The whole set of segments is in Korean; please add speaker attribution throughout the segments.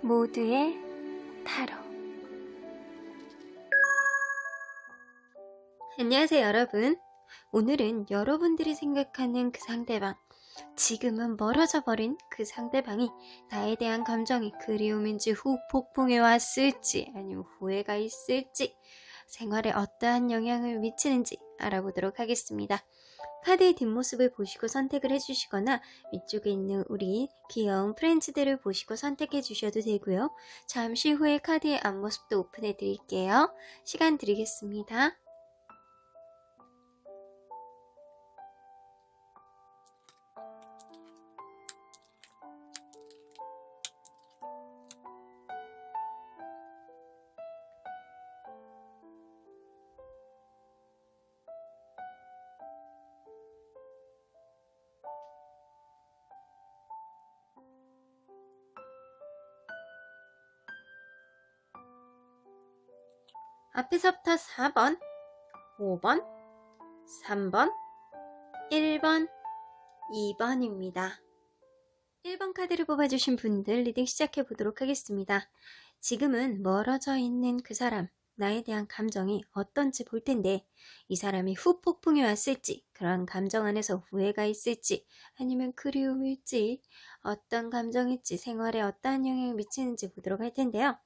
Speaker 1: 모두의 타로. 안녕하세요 여러분. 오늘은 여러분들이 생각하는 그 상대방, 지금은 멀어져 버린 그 상대방이 나에 대한 감정이 그리움인지 후폭풍해 왔을지 아니면 후회가 있을지 생활에 어떠한 영향을 미치는지 알아보도록 하겠습니다. 카드의 뒷모습을 보시고 선택을 해주시거나 위쪽에 있는 우리 귀여운 프렌즈들을 보시고 선택해 주셔도 되고요. 잠시 후에 카드의 앞모습도 오픈해 드릴게요. 시간 드리겠습니다. 앞에서부터 4번, 5번, 3번, 1번, 2번입니다. 1번 카드를 뽑아주신 분들 리딩 시작해 보도록 하겠습니다. 지금은 멀어져 있는 그 사람, 나에 대한 감정이 어떤지 볼 텐데 이 사람이 후폭풍이 왔을지, 그런 감정 안에서 후회가 있을지 아니면 그리움일지, 어떤 감정일지 생활에 어떠한 영향을 미치는지 보도록 할 텐데요.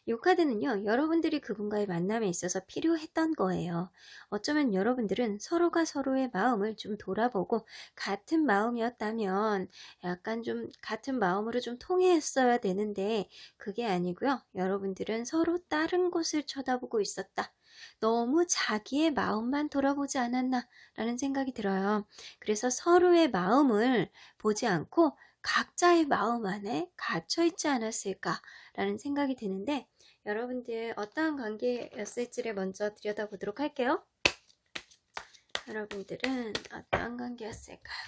Speaker 1: 이 카드는요, 여러분들이 그분과의 만남에 있어서 필요했던 거예요. 어쩌면 여러분들은 서로가 서로의 마음을 좀 돌아보고 같은 마음이었다면 약간 좀 같은 마음으로 좀 통했어야 되는데 그게 아니고요. 여러분들은 서로 다른 곳을 쳐다보고 있었다. 너무 자기의 마음만 돌아보지 않았나 라는 생각이 들어요. 그래서 서로의 마음을 보지 않고 각자의 마음 안에 갇혀있지 않았을까라는 생각이 드는데 여러분들 어떠한 관계였을지를 먼저 들여다보도록 할게요. 여러분들은 어떠한 관계였을까요?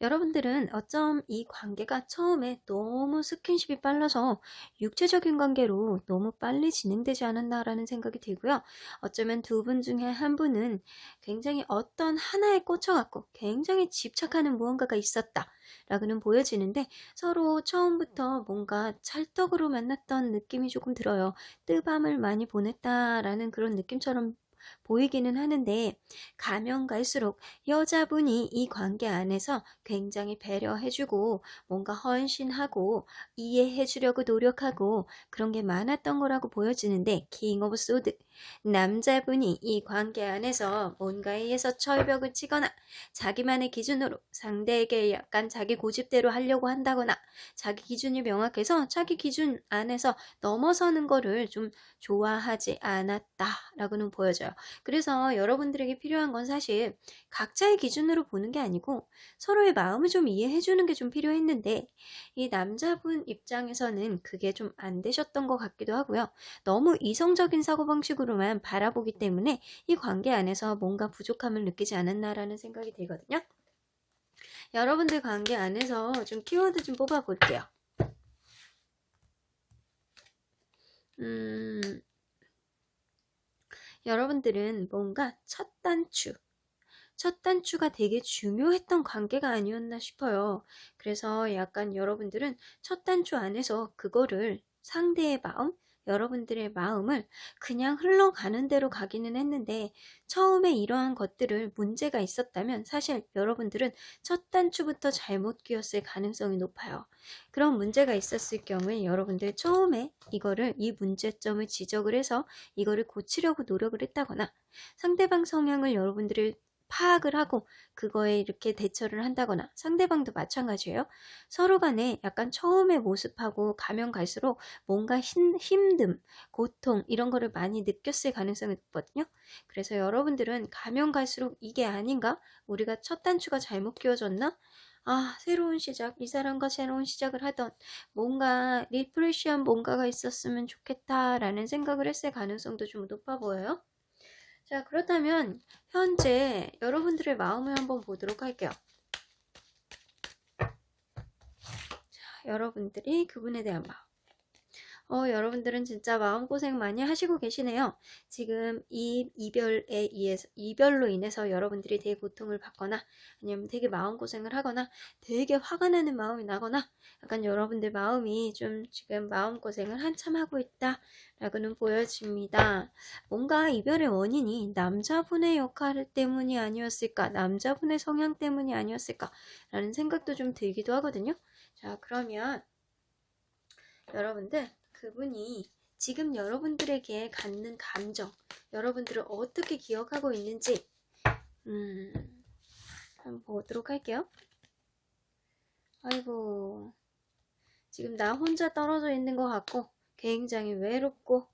Speaker 1: 여러분들은 어쩜 이 관계가 처음에 너무 스킨십이 빨라서 육체적인 관계로 너무 빨리 진행되지 않았나라는 생각이 들고요. 어쩌면 두 분 중에 한 분은 굉장히 어떤 하나에 꽂혀갖고 굉장히 집착하는 무언가가 있었다 라고는 보여지는데 서로 처음부터 뭔가 찰떡으로 만났던 느낌이 조금 들어요. 뜨밤을 많이 보냈다라는 그런 느낌처럼 보이기는 하는데 가면 갈수록 여자분이 이 관계 안에서 굉장히 배려해주고 뭔가 헌신하고 이해해주려고 노력하고 그런 게 많았던 거라고 보여지는데 킹 오브 소드, 남자분이 이 관계 안에서 뭔가에 의해서 철벽을 치거나 자기만의 기준으로 상대에게 약간 자기 고집대로 하려고 한다거나 자기 기준이 명확해서 자기 기준 안에서 넘어서는 거를 좀 좋아하지 않았다라고는 보여져요. 그래서 여러분들에게 필요한 건 사실 각자의 기준으로 보는 게 아니고 서로의 마음을 좀 이해해 주는 게 좀 필요했는데 이 남자분 입장에서는 그게 좀 안 되셨던 것 같기도 하고요. 너무 이성적인 사고방식으로만 바라보기 때문에 이 관계 안에서 뭔가 부족함을 느끼지 않았나라는 생각이 들거든요. 여러분들 관계 안에서 좀 키워드 좀 뽑아볼게요. 여러분들은 뭔가 첫 단추가 되게 중요했던 관계가 아니었나 싶어요. 그래서 약간 여러분들은 첫 단추 안에서 그거를 상대의 마음, 여러분들의 마음을 그냥 흘러가는 대로 가기는 했는데 처음에 이러한 것들을 문제가 있었다면 사실 여러분들은 첫 단추부터 잘못 끼웠을 가능성이 높아요. 그런 문제가 있었을 경우에 여러분들 처음에 이 문제점을 지적을 해서 이거를 고치려고 노력을 했다거나 상대방 성향을 여러분들이 파악을 하고 그거에 이렇게 대처를 한다거나 상대방도 마찬가지예요. 서로 간에 약간 처음의 모습하고 가면 갈수록 뭔가 힘듦, 고통 이런 거를 많이 느꼈을 가능성이 높거든요. 그래서 여러분들은 가면 갈수록 이게 아닌가? 우리가 첫 단추가 잘못 끼워졌나? 새로운 시작, 이 사람과 새로운 시작을 하던 뭔가 리프레시한 뭔가가 있었으면 좋겠다라는 생각을 했을 가능성도 좀 높아 보여요. 자, 그렇다면 현재 여러분들의 마음을 한번 보도록 할게요. 자, 여러분들이 그분에 대한 마음. 여러분들은 진짜 마음고생 많이 하시고 계시네요. 지금 이 이별로 인해서 여러분들이 되게 고통을 받거나 아니면 되게 마음고생을 하거나 되게 화가 나는 마음이 나거나 약간 여러분들 마음이 좀 지금 마음고생을 한참 하고 있다 라고는 보여집니다. 뭔가 이별의 원인이 남자분의 역할 때문이 아니었을까, 남자분의 성향 때문이 아니었을까 라는 생각도 좀 들기도 하거든요. 자, 그러면 여러분들, 그분이 지금 여러분들에게 갖는 감정, 여러분들을 어떻게 기억하고 있는지 한번 보도록 할게요. 아이고, 지금 나 혼자 떨어져 있는 것 같고 굉장히 외롭고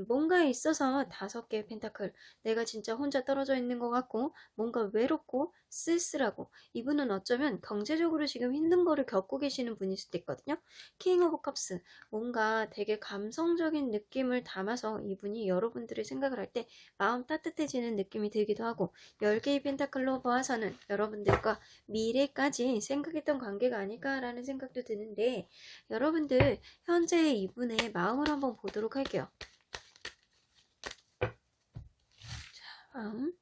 Speaker 1: 뭔가에 있어서 5개의 펜타클. 내가 진짜 혼자 떨어져 있는 것 같고, 뭔가 외롭고, 쓸쓸하고, 이분은 어쩌면 경제적으로 지금 힘든 거를 겪고 계시는 분일 수도 있거든요. 킹 오브 컵스. 뭔가 되게 감성적인 느낌을 담아서 이분이 여러분들의 생각을 할 때 마음 따뜻해지는 느낌이 들기도 하고, 10개의 펜타클로 보아서는 여러분들과 미래까지 생각했던 관계가 아닐까라는 생각도 드는데, 여러분들 현재 이분의 마음을 한번 보도록 할게요. 다음.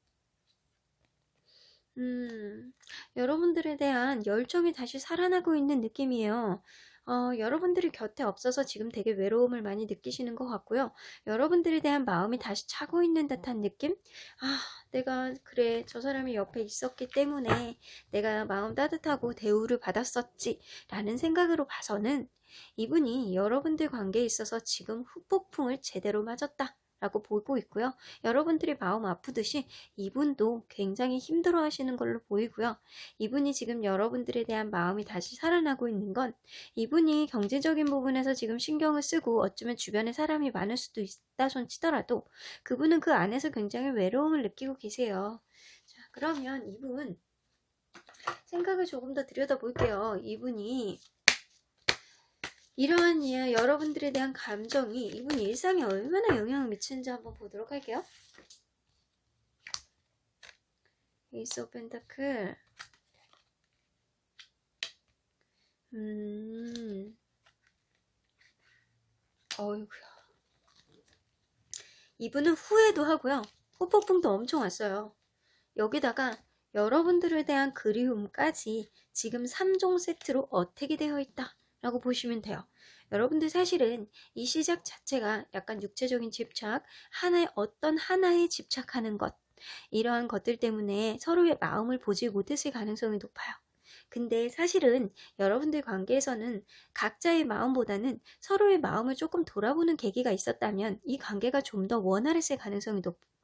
Speaker 1: 여러분들에 대한 열정이 다시 살아나고 있는 느낌이에요. 여러분들이 곁에 없어서 지금 되게 외로움을 많이 느끼시는 것 같고요. 여러분들에 대한 마음이 다시 차고 있는 듯한 느낌? 내가 그래 저 사람이 옆에 있었기 때문에 내가 마음 따뜻하고 대우를 받았었지 라는 생각으로 봐서는 이분이 여러분들 관계에 있어서 지금 후폭풍을 제대로 맞았다 라고 보고 있고요. 여러분들이 마음 아프듯이 이분도 굉장히 힘들어 하시는 걸로 보이고요. 이분이 지금 여러분들에 대한 마음이 다시 살아나고 있는 건 이분이 경제적인 부분에서 지금 신경을 쓰고 어쩌면 주변에 사람이 많을 수도 있다 손 치더라도 그분은 그 안에서 굉장히 외로움을 느끼고 계세요. 자, 그러면 이분 생각을 조금 더 들여다볼게요. 이분이 이러한 여러분들에 대한 감정이 이분 일상에 얼마나 영향을 미치는지 한번 보도록 할게요. 에이스 오브 펜타클. 어이구야. 이분은 후회도 하고요. 후폭풍도 엄청 왔어요. 여기다가 여러분들에 대한 그리움까지 지금 3종 세트로 어택이 되어 있다 라고 보시면 돼요. 여러분들 사실은 이 시작 자체가 약간 육체적인 집착, 어떤 하나에 집착하는 것, 이러한 것들 때문에 서로의 마음을 보지 못했을 가능성이 높아요. 근데 사실은 여러분들 관계에서는 각자의 마음보다는 서로의 마음을 조금 돌아보는 계기가 있었다면 이 관계가 좀 더 원활했을 가능성이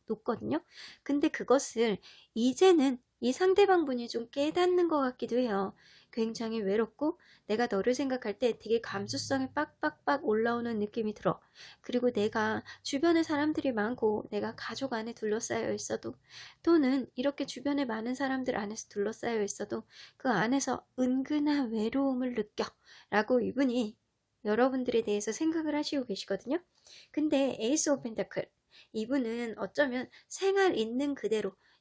Speaker 1: 높거든요. 근데 그것을 이제는 이 상대방 분이 좀 깨닫는 것 같기도 해요. 굉장히 외롭고 내가 너를 생각할 때 되게 감수성이 빡빡빡 올라오는 느낌이 들어. 그리고 내가 주변에 사람들이 많고 내가 가족 안에 둘러싸여 있어도 또는 이렇게 주변에 많은 사람들 안에서 둘러싸여 있어도 그 안에서 은근한 외로움을 느껴 라고 이분이 여러분들에 대해서 생각을 하시고 계시거든요. 근데 에이스 오브 펜타클 이분은 어쩌면 생활 있는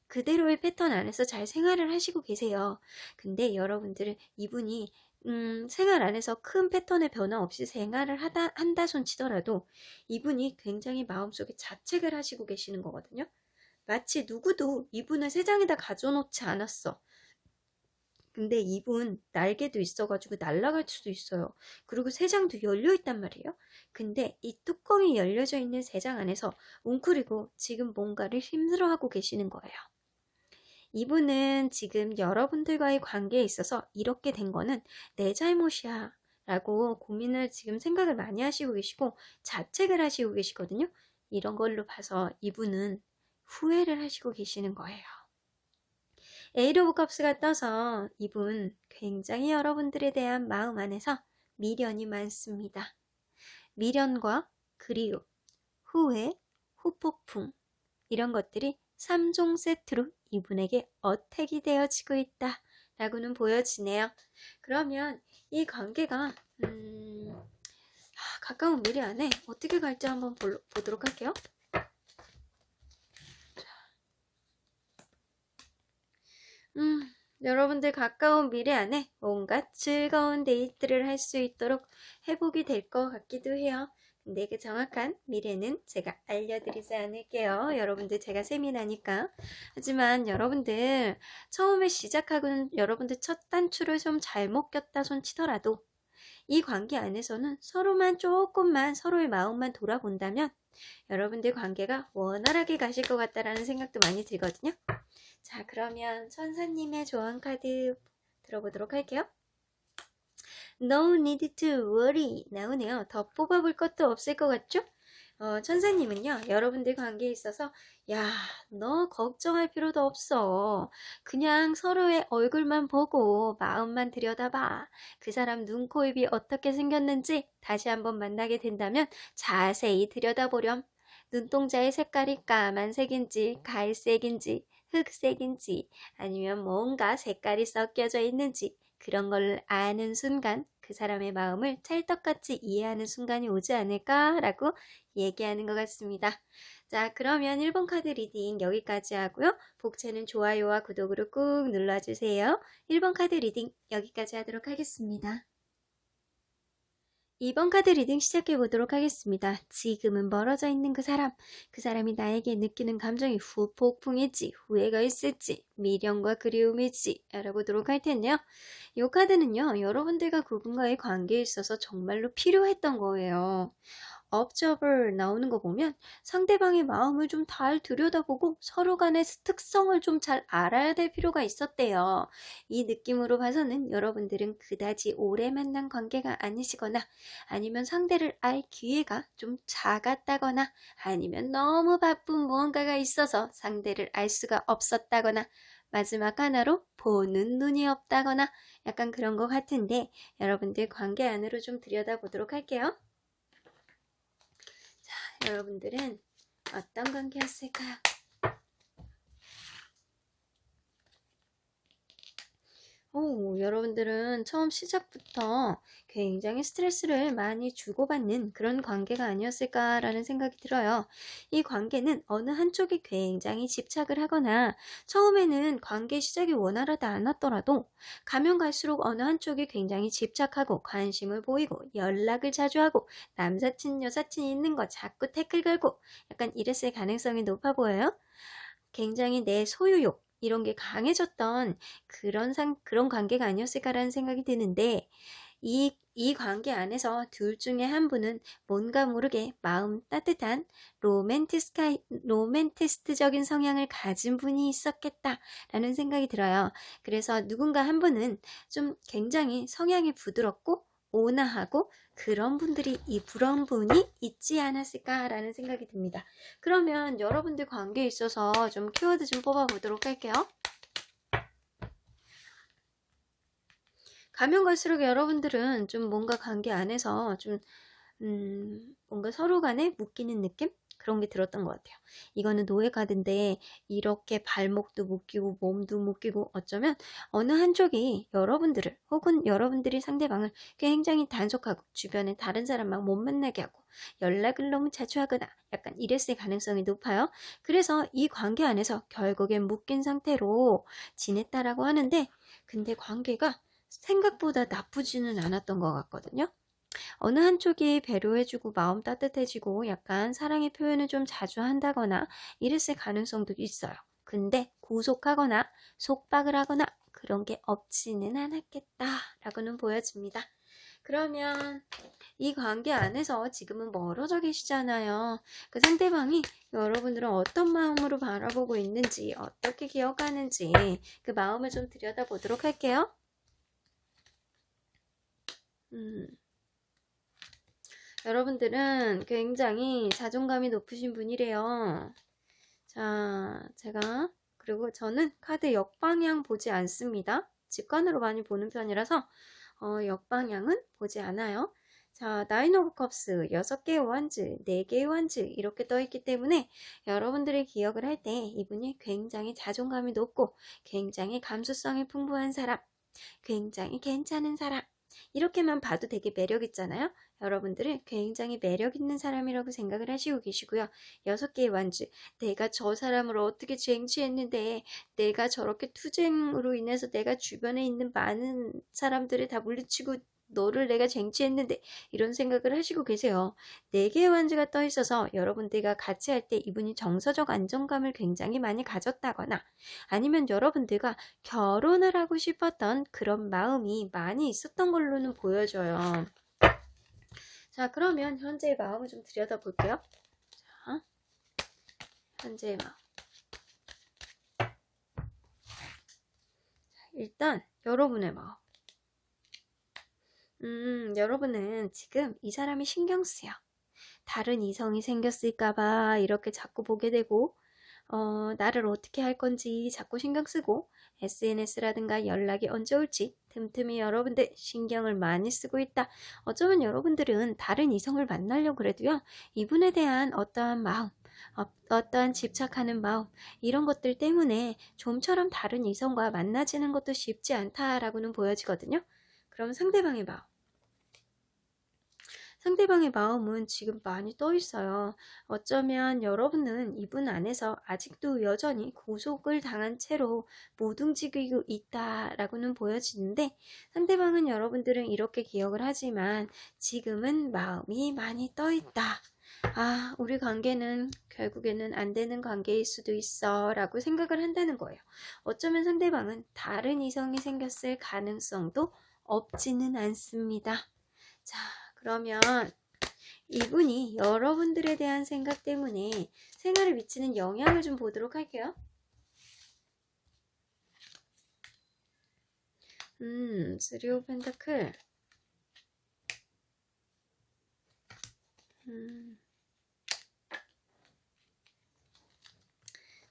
Speaker 1: 그대로의 패턴 안에서 잘 생활을 하시고 계세요. 근데 여러분들은 이분이 생활 안에서 큰 패턴의 변화 없이 생활을 한다 손 치더라도 이분이 굉장히 마음속에 자책을 하시고 계시는 거거든요. 마치 누구도 이분을 세상에다 가져놓지 않았어. 근데 이분 날개도 있어가지고 날아갈 수도 있어요. 그리고 새장도 열려있단 말이에요. 근데 이 뚜껑이 열려져 있는 새장 안에서 웅크리고 지금 뭔가를 힘들어하고 계시는 거예요. 이분은 지금 여러분들과의 관계에 있어서 이렇게 된 거는 내 잘못이야 라고 고민을 지금 생각을 많이 하시고 계시고 자책을 하시고 계시거든요. 이런 걸로 봐서 이분은 후회를 하시고 계시는 거예요. 에이드 오브 컵스가 떠서 이분 굉장히 여러분들에 대한 마음 안에서 미련이 많습니다. 미련과 그리움, 후회, 후폭풍 이런 것들이 3종 세트로 이분에게 어택이 되어지고 있다 라고는 보여지네요. 그러면 이 관계가 가까운 미래 안에 어떻게 갈지 한번 보도록 할게요. 여러분들 가까운 미래 안에 온갖 즐거운 데이트를 할 수 있도록 회복이 될 것 같기도 해요. 근데 그 정확한 미래는 제가 알려드리지 않을게요. 여러분들 제가 세미나니까. 하지만 여러분들 처음에 시작하고는 여러분들 첫 단추를 좀 잘못 꼈다 손 치더라도 이 관계 안에서는 서로만 조금만 서로의 마음만 돌아본다면 여러분들 관계가 원활하게 가실 것 같다라는 생각도 많이 들거든요. 자, 그러면 천사님의 조언 카드 들어보도록 할게요. No need to worry 나오네요. 더 뽑아볼 것도 없을 것 같죠? 천사님은요, 여러분들 관계에 있어서 야, 너 걱정할 필요도 없어. 그냥 서로의 얼굴만 보고 마음만 들여다봐. 그 사람 눈, 코, 입이 어떻게 생겼는지 다시 한번 만나게 된다면 자세히 들여다보렴. 눈동자의 색깔이 까만색인지 갈색인지 흑색인지 아니면 뭔가 색깔이 섞여져 있는지 그런 걸 아는 순간 그 사람의 마음을 찰떡같이 이해하는 순간이 오지 않을까라고 얘기하는 것 같습니다. 자, 그러면 1번 카드 리딩 여기까지 하고요. 복채는 좋아요와 구독으로 꾹 눌러주세요. 1번 카드 리딩 여기까지 하도록 하겠습니다. 2번 카드 리딩 시작해 보도록 하겠습니다. 지금은 멀어져 있는 그 사람이 나에게 느끼는 감정이 후폭풍일지, 후회가 있을지, 미련과 그리움일지 알아보도록 할 텐데요. 이 카드는요, 여러분들과 그분과의 관계에 있어서 정말로 필요했던 거예요. observer 나오는 거 보면 상대방의 마음을 좀 잘 들여다보고 서로 간의 특성을 좀 잘 알아야 될 필요가 있었대요. 이 느낌으로 봐서는 여러분들은 그다지 오래 만난 관계가 아니시거나 아니면 상대를 알 기회가 좀 작았다거나 아니면 너무 바쁜 무언가가 있어서 상대를 알 수가 없었다거나 마지막 하나로 보는 눈이 없다거나 약간 그런 것 같은데 여러분들 관계 안으로 좀 들여다보도록 할게요. 자, 여러분들은 어떤 관계였을까요? 여러분들은 처음 시작부터 굉장히 스트레스를 많이 주고받는 그런 관계가 아니었을까라는 생각이 들어요. 이 관계는 어느 한쪽이 굉장히 집착을 하거나 처음에는 관계 시작이 원활하지 않았더라도 가면 갈수록 어느 한쪽이 굉장히 집착하고 관심을 보이고 연락을 자주 하고 남사친 여사친 있는 거 자꾸 태클 걸고 약간 이랬을 가능성이 높아 보여요. 굉장히 내 소유욕 이런 게 강해졌던 그런 관계가 아니었을까라는 생각이 드는데 이 관계 안에서 둘 중에 한 분은 뭔가 모르게 마음 따뜻한 로맨티스트적인 성향을 가진 분이 있었겠다라는 생각이 들어요. 그래서 누군가 한 분은 좀 굉장히 성향이 부드럽고 온화하고 그런 분이 있지 않았을까라는 생각이 듭니다. 그러면 여러분들 관계에 있어서 좀 키워드 좀 뽑아보도록 할게요. 가면 갈수록 여러분들은 좀 뭔가 관계 안에서 좀 뭔가 서로 간에 묶이는 느낌? 그런 게 들었던 것 같아요. 이거는 노예 카드인데 이렇게 발목도 묶이고 몸도 묶이고 어쩌면 어느 한쪽이 여러분들을 혹은 여러분들이 상대방을 굉장히 단속하고 주변에 다른 사람만 못 만나게 하고 연락을 너무 자주 하거나 약간 이랬을 가능성이 높아요. 그래서 이 관계 안에서 결국엔 묶인 상태로 지냈다라고 하는데 근데 관계가 생각보다 나쁘지는 않았던 것 같거든요. 어느 한쪽이 배려해주고 마음 따뜻해지고 약간 사랑의 표현을 좀 자주 한다거나 이랬을 가능성도 있어요. 근데 구속하거나 속박을 하거나 그런 게 없지는 않았겠다라고는 보여집니다. 그러면 이 관계 안에서 지금은 멀어져 계시잖아요. 그 상대방이 여러분들은 어떤 마음으로 바라보고 있는지 어떻게 기억하는지 그 마음을 좀 들여다보도록 할게요. 여러분들은 굉장히 자존감이 높으신 분이래요. 자, 그리고 저는 카드 역방향 보지 않습니다. 직관으로 많이 보는 편이라서 역방향은 보지 않아요. 자, 나인 오브 컵스 6개의 완즈, 4개의 완즈 이렇게 떠있기 때문에 여러분들이 기억을 할 때 이분이 굉장히 자존감이 높고 굉장히 감수성이 풍부한 사람, 굉장히 괜찮은 사람 이렇게만 봐도 되게 매력 있잖아요. 여러분들은 굉장히 매력 있는 사람이라고 생각을 하시고 계시고요. 6개의 완주. 내가 저 사람을 어떻게 쟁취했는데 내가 저렇게 투쟁으로 인해서 내가 주변에 있는 많은 사람들을 다 물리치고 너를 내가 쟁취했는데 이런 생각을 하시고 계세요. 4개의 완주가 떠 있어서 여러분들과 같이 할 때 이분이 정서적 안정감을 굉장히 많이 가졌다거나 아니면 여러분들과 결혼을 하고 싶었던 그런 마음이 많이 있었던 걸로는 보여져요. 자, 그러면 현재의 마음을 좀 들여다볼게요. 자, 현재의 마음. 일단 여러분의 마음. 여러분은 지금 이 사람이 신경 쓰여. 다른 이성이 생겼을까봐 이렇게 자꾸 보게 되고, 나를 어떻게 할 건지 자꾸 신경 쓰고, SNS라든가 연락이 언제 올지 틈틈이 여러분들 신경을 많이 쓰고 있다. 어쩌면 여러분들은 다른 이성을 만나려고 그래도요, 이분에 대한 어떠한 마음, 어떠한 집착하는 마음, 이런 것들 때문에 좀처럼 다른 이성과 만나지는 것도 쉽지 않다라고는 보여지거든요. 그럼 상대방의 마음. 상대방의 마음은 지금 많이 떠 있어요. 어쩌면 여러분은 이분 안에서 아직도 여전히 구속을 당한 채로 못 움직이고 있다라고는 보여지는데 상대방은 여러분들은 이렇게 기억을 하지만 지금은 마음이 많이 떠 있다. 아, 우리 관계는 결국에는 안 되는 관계일 수도 있어 라고 생각을 한다는 거예요. 어쩌면 상대방은 다른 이성이 생겼을 가능성도 없지는 않습니다. 자, 그러면 이분이 여러분들에 대한 생각 때문에 생활에 미치는 영향을 좀 보도록 할게요. 3 오브 펜타클.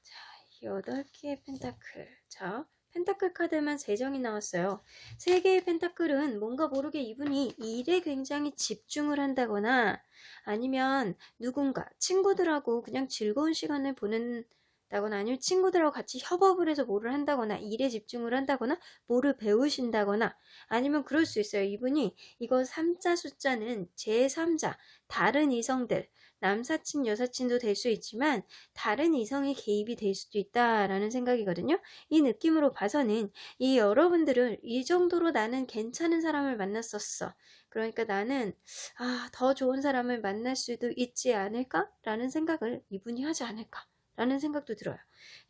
Speaker 1: 자, 8개의 펜타클. 자, 펜타클 카드만 3장이 나왔어요. 3개의 펜타클은 뭔가 모르게 이분이 일에 굉장히 집중을 한다거나 아니면 누군가 친구들하고 그냥 즐거운 시간을 보낸다거나 아니면 친구들하고 같이 협업을 해서 뭐를 한다거나 일에 집중을 한다거나 뭐를 배우신다거나 아니면 그럴 수 있어요. 이분이 이거 3자 숫자는 제3자 다른 이성들 남사친 여사친도 될 수 있지만 다른 이성의 개입이 될 수도 있다라는 생각이거든요. 이 느낌으로 봐서는 이 여러분들을 이 정도로 나는 괜찮은 사람을 만났었어. 그러니까 나는 더 좋은 사람을 만날 수도 있지 않을까? 라는 생각을 이분이 하지 않을까? 라는 생각도 들어요.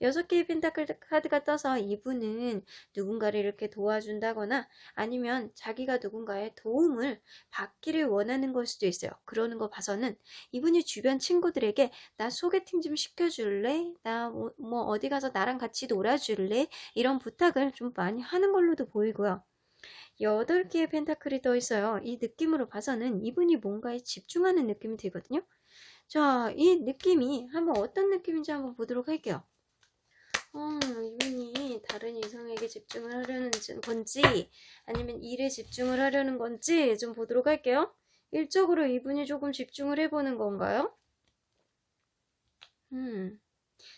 Speaker 1: 6개의 펜타클 카드가 떠서 이분은 누군가를 이렇게 도와준다거나 아니면 자기가 누군가의 도움을 받기를 원하는 걸 수도 있어요. 그러는 거 봐서는 이분이 주변 친구들에게 나 소개팅 좀 시켜줄래? 나 뭐 어디 가서 나랑 같이 놀아줄래? 이런 부탁을 좀 많이 하는 걸로도 보이고요. 8개의 펜타클이 떠 있어요. 이 느낌으로 봐서는 이분이 뭔가에 집중하는 느낌이 들거든요. 자, 이 느낌이 한번 어떤 느낌인지 한번 보도록 할게요. 이분이 다른 이성에게 집중을 하려는 건지 아니면 일에 집중을 하려는 건지 좀 보도록 할게요. 일적으로 이분이 조금 집중을 해보는 건가요?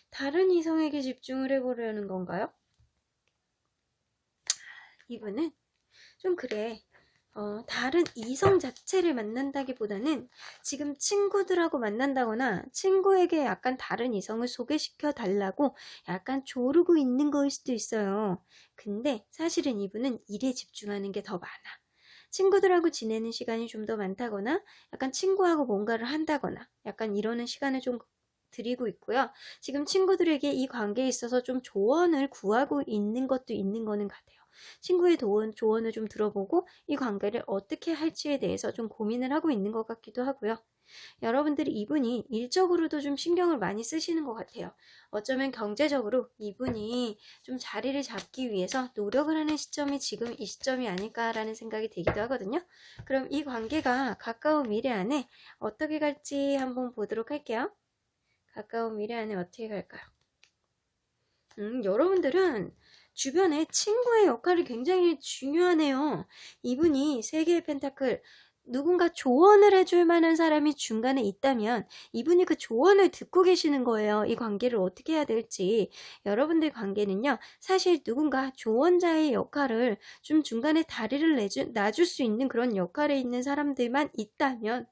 Speaker 1: 다른 이성에게 집중을 해보려는 건가요? 이분은 좀 그래. 다른 이성 자체를 만난다기보다는 지금 친구들하고 만난다거나 친구에게 약간 다른 이성을 소개시켜 달라고 약간 조르고 있는 거일 수도 있어요. 근데 사실은 이분은 일에 집중하는 게 더 많아. 친구들하고 지내는 시간이 좀 더 많다거나 약간 친구하고 뭔가를 한다거나 약간 이러는 시간을 좀 드리고 있고요. 지금 친구들에게 이 관계에 있어서 좀 조언을 구하고 있는 것도 있는 거는 같아요. 친구의 조언을 좀 들어보고 이 관계를 어떻게 할지에 대해서 좀 고민을 하고 있는 것 같기도 하고요. 여러분들이 이분이 일적으로도 좀 신경을 많이 쓰시는 것 같아요. 어쩌면 경제적으로 이분이 좀 자리를 잡기 위해서 노력을 하는 시점이 지금 이 시점이 아닐까라는 생각이 들기도 하거든요. 그럼 이 관계가 가까운 미래 안에 어떻게 갈지 한번 보도록 할게요. 가까운 미래 안에 어떻게 갈까요? 여러분들은 주변에 친구의 역할이 굉장히 중요하네요. 이분이 3개의 펜타클 누군가 조언을 해줄 만한 사람이 중간에 있다면 이분이 그 조언을 듣고 계시는 거예요. 이 관계를 어떻게 해야 될지. 여러분들 관계는요, 사실 누군가 조언자의 역할을 좀 중간에 다리를 놔줄 수 있는 그런 역할에 있는 사람들만 있다면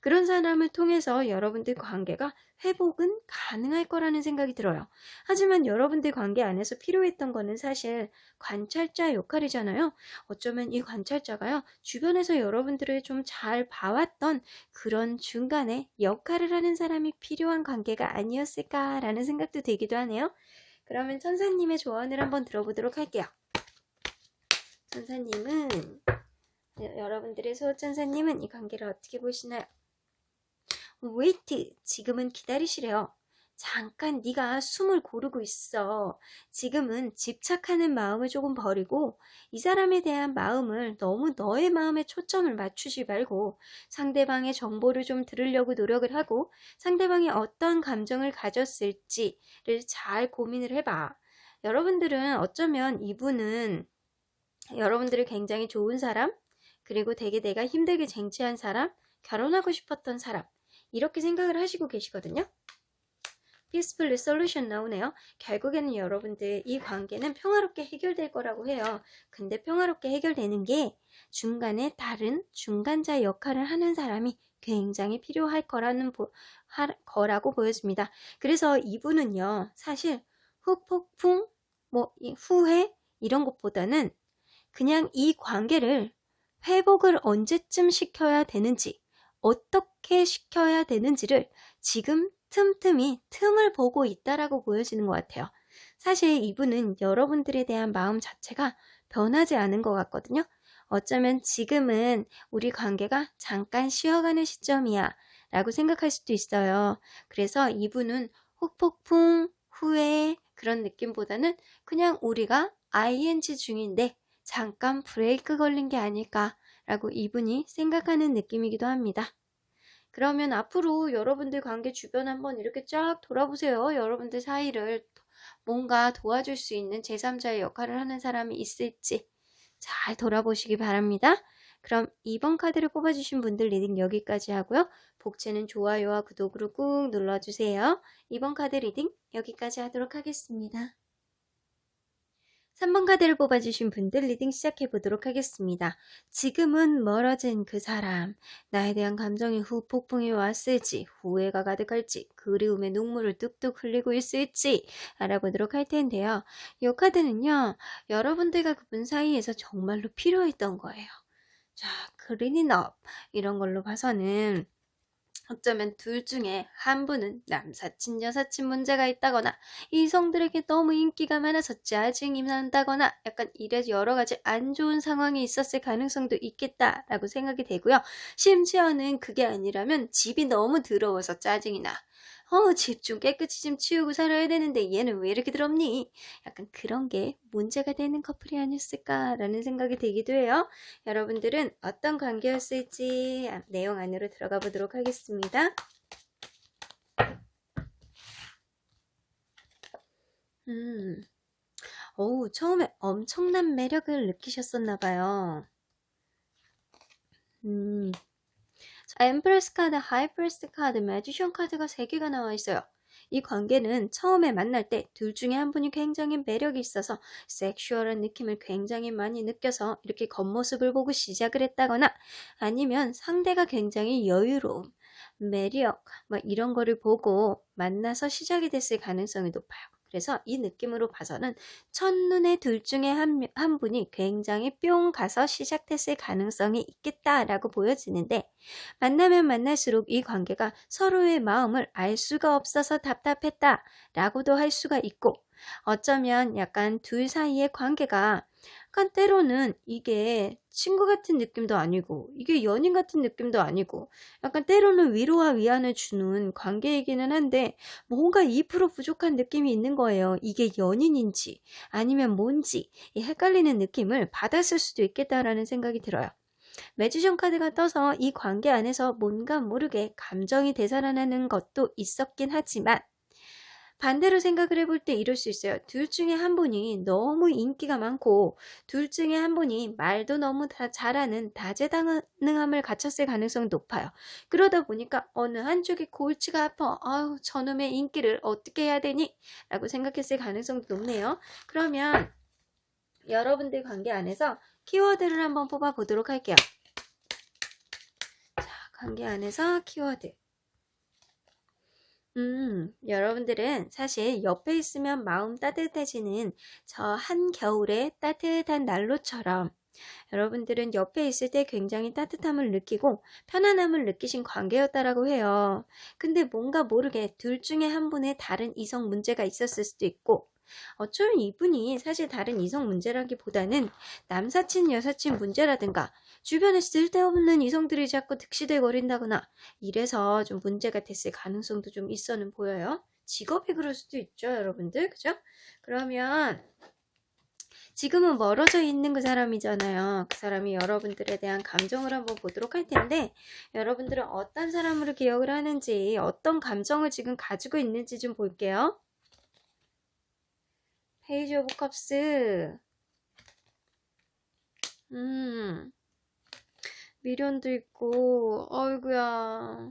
Speaker 1: 그런 사람을 통해서 여러분들 관계가 회복은 가능할 거라는 생각이 들어요. 하지만 여러분들 관계 안에서 필요했던 거는 사실 관찰자 역할이잖아요. 어쩌면 이 관찰자가요, 주변에서 여러분들을 좀 잘 봐왔던 그런 중간에 역할을 하는 사람이 필요한 관계가 아니었을까라는 생각도 들기도 하네요. 그러면 천사님의 조언을 한번 들어보도록 할게요. 천사님은, 여러분들의 수호천사님은 이 관계를 어떻게 보시나요? wait, 지금은 기다리시래요. 잠깐 네가 숨을 고르고 있어. 지금은 집착하는 마음을 조금 버리고 이 사람에 대한 마음을 너무 너의 마음에 초점을 맞추지 말고 상대방의 정보를 좀 들으려고 노력을 하고 상대방이 어떤 감정을 가졌을지를 잘 고민을 해봐. 여러분들은 어쩌면 이분은 여러분들이 굉장히 좋은 사람, 그리고 되게 내가 힘들게 쟁취한 사람, 결혼하고 싶었던 사람, 이렇게 생각을 하시고 계시거든요. Peaceful Resolution 나오네요. 결국에는 여러분들 이 관계는 평화롭게 해결될 거라고 해요. 근데 평화롭게 해결되는 게 중간에 다른 중간자 역할을 하는 사람이 굉장히 필요할 거라고 보여집니다. 그래서 이분은요, 사실 후폭풍, 후회 이런 것보다는 그냥 이 관계를 회복을 언제쯤 시켜야 되는지, 어떻게 시켜야 되는지를 지금 틈틈이 틈을 보고 있다라고 보여지는 것 같아요. 사실 이분은 여러분들에 대한 마음 자체가 변하지 않은 것 같거든요. 어쩌면 지금은 우리 관계가 잠깐 쉬어가는 시점이야 라고 생각할 수도 있어요. 그래서 이분은 후폭풍, 후회 그런 느낌보다는 그냥 우리가 ing 중인데 잠깐 브레이크 걸린 게 아닐까라고 이분이 생각하는 느낌이기도 합니다. 그러면 앞으로 여러분들 관계 주변 한번 이렇게 쫙 돌아보세요. 여러분들 사이를 뭔가 도와줄 수 있는 제3자의 역할을 하는 사람이 있을지 잘 돌아보시기 바랍니다. 그럼 2번 카드를 뽑아주신 분들 리딩 여기까지 하고요. 복채는 좋아요와 구독으로 꾹 눌러주세요. 2번 카드 리딩 여기까지 하도록 하겠습니다. 3번 카드를 뽑아주신 분들 리딩 시작해보도록 하겠습니다. 지금은 멀어진 그 사람, 나에 대한 감정이 후폭풍이 왔을지, 후회가 가득할지, 그리움의 눈물을 뚝뚝 흘리고 있을지 알아보도록 할 텐데요. 이 카드는요, 여러분들과 그분 사이에서 정말로 필요했던 거예요. 자, 그린이업 이런 걸로 봐서는 어쩌면 둘 중에 한 분은 남사친, 여사친 문제가 있다거나 이성들에게 너무 인기가 많아서 짜증이 난다거나 약간 이래 여러 가지 안 좋은 상황이 있었을 가능성도 있겠다라고 생각이 되고요. 심지어는 그게 아니라면 집이 너무 더러워서 짜증이 나. 집 좀 깨끗이 좀 치우고 살아야 되는데 얘는 왜 이렇게 더럽니? 약간 그런 게 문제가 되는 커플이 아니었을까라는 생각이 들기도 해요. 여러분들은 어떤 관계였을지 내용 안으로 들어가 보도록 하겠습니다. 처음에 엄청난 매력을 느끼셨었나 봐요. 엠프레스 카드, 하이프레스 카드, 매지션 카드가 3개가 나와 있어요. 이 관계는 처음에 만날 때 둘 중에 한 분이 굉장히 매력이 있어서 섹슈얼한 느낌을 굉장히 많이 느껴서 이렇게 겉모습을 보고 시작을 했다거나 아니면 상대가 굉장히 여유로움, 매력 이런 거를 보고 만나서 시작이 됐을 가능성이 높아요. 그래서 이 느낌으로 봐서는 첫눈에 둘 중에 한 분이 굉장히 뿅 가서 시작됐을 가능성이 있겠다라고 보여지는데 만나면 만날수록 이 관계가 서로의 마음을 알 수가 없어서 답답했다라고도 할 수가 있고 어쩌면 약간 둘 사이의 관계가 약간 때로는 이게 친구 같은 느낌도 아니고 이게 연인 같은 느낌도 아니고 약간 때로는 위로와 위안을 주는 관계이기는 한데 뭔가 2% 부족한 느낌이 있는 거예요. 이게 연인인지 아니면 뭔지 헷갈리는 느낌을 받았을 수도 있겠다라는 생각이 들어요. 매지션 카드가 떠서 이 관계 안에서 뭔가 모르게 감정이 되살아나는 것도 있었긴 하지만 반대로 생각을 해볼 때 이럴 수 있어요. 둘 중에 한 분이 너무 인기가 많고 둘 중에 한 분이 말도 너무 다 잘하는 다재다능함을 갖췄을 가능성이 높아요. 그러다 보니까 어느 한쪽이 골치가 아파. 아유, 저놈의 인기를 어떻게 해야 되니? 라고 생각했을 가능성도 높네요. 그러면 여러분들 관계 안에서 키워드를 한번 뽑아 보도록 할게요. 자, 관계 안에서 키워드. 여러분들은 사실 옆에 있으면 마음 따뜻해지는 저 한겨울의 따뜻한 난로처럼 여러분들은 옆에 있을 때 굉장히 따뜻함을 느끼고 편안함을 느끼신 관계였다라고 해요. 근데 뭔가 모르게 둘 중에 한 분의 다른 이성 문제가 있었을 수도 있고 어쩌면 이분이 사실 다른 이성 문제라기보다는 남사친 여사친 문제라든가 주변에 쓸데없는 이성들이 자꾸 득시대거린다거나 이래서 좀 문제가 됐을 가능성도 좀 있어는 보여요. 직업이 그럴 수도 있죠, 여러분들. 그죠? 그러면 지금은 멀어져 있는 그 사람이잖아요. 그 사람이 여러분들에 대한 감정을 한번 보도록 할 텐데 여러분들은 어떤 사람으로 기억을 하는지 어떤 감정을 지금 가지고 있는지 좀 볼게요. 페이지 오브 컵스. 미련도 있고 어이구야.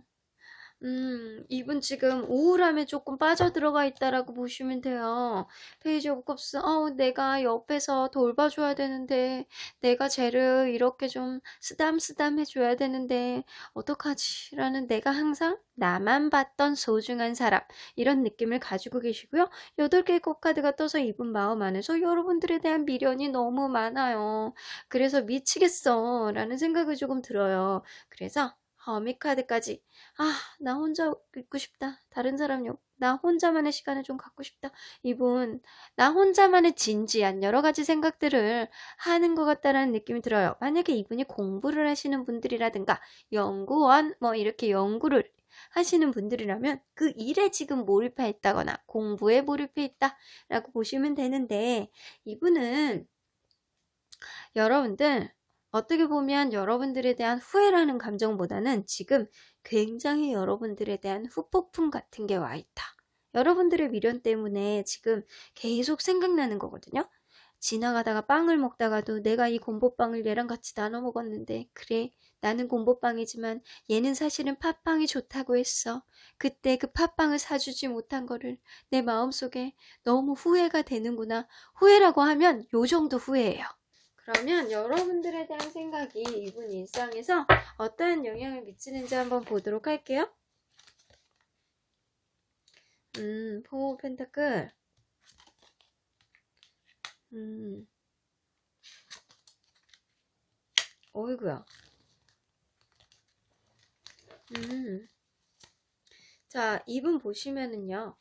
Speaker 1: 이분 지금 우울함에 조금 빠져들어가 있다라고 보시면 돼요. 페이지 오브 컵스, 내가 옆에서 돌봐줘야 되는데, 내가 쟤를 이렇게 좀 쓰담쓰담 해줘야 되는데, 어떡하지? 라는 내가 항상 나만 봤던 소중한 사람, 이런 느낌을 가지고 계시고요. 8개의 꽃카드가 떠서 이분 마음 안에서 여러분들에 대한 미련이 너무 많아요. 그래서 미치겠어. 라는 생각이 조금 들어요. 그래서 허미 카드까지 나 혼자 있고 싶다. 다른 사람요. 나 혼자만의 시간을 좀 갖고 싶다. 이분 나 혼자만의 진지한 여러 가지 생각들을 하는 것 같다라는 느낌이 들어요. 만약에 이분이 공부를 하시는 분들이라든가 연구원 뭐 이렇게 연구를 하시는 분들이라면 그 일에 지금 몰입해 있다거나 공부에 몰입해 있다라고 보시면 되는데 이분은 여러분들 어떻게 보면 여러분들에 대한 후회라는 감정보다는 지금 굉장히 여러분들에 대한 후폭풍 같은 게 와 있다. 여러분들의 미련 때문에 지금 계속 생각나는 거거든요. 지나가다가 빵을 먹다가도 내가 이 곰보빵을 얘랑 같이 나눠 먹었는데 그래 나는 곰보빵이지만 얘는 사실은 팥빵이 좋다고 했어. 그때 그 팥빵을 사주지 못한 거를 내 마음속에 너무 후회가 되는구나. 후회라고 하면 요 정도 후회예요. 그러면 여러분들에 대한 생각이 이분 일상에서 어떠한 영향을 미치는지 한번 보도록 할게요. 포 펜타클. 어이구야. 자, 이분 보시면은요.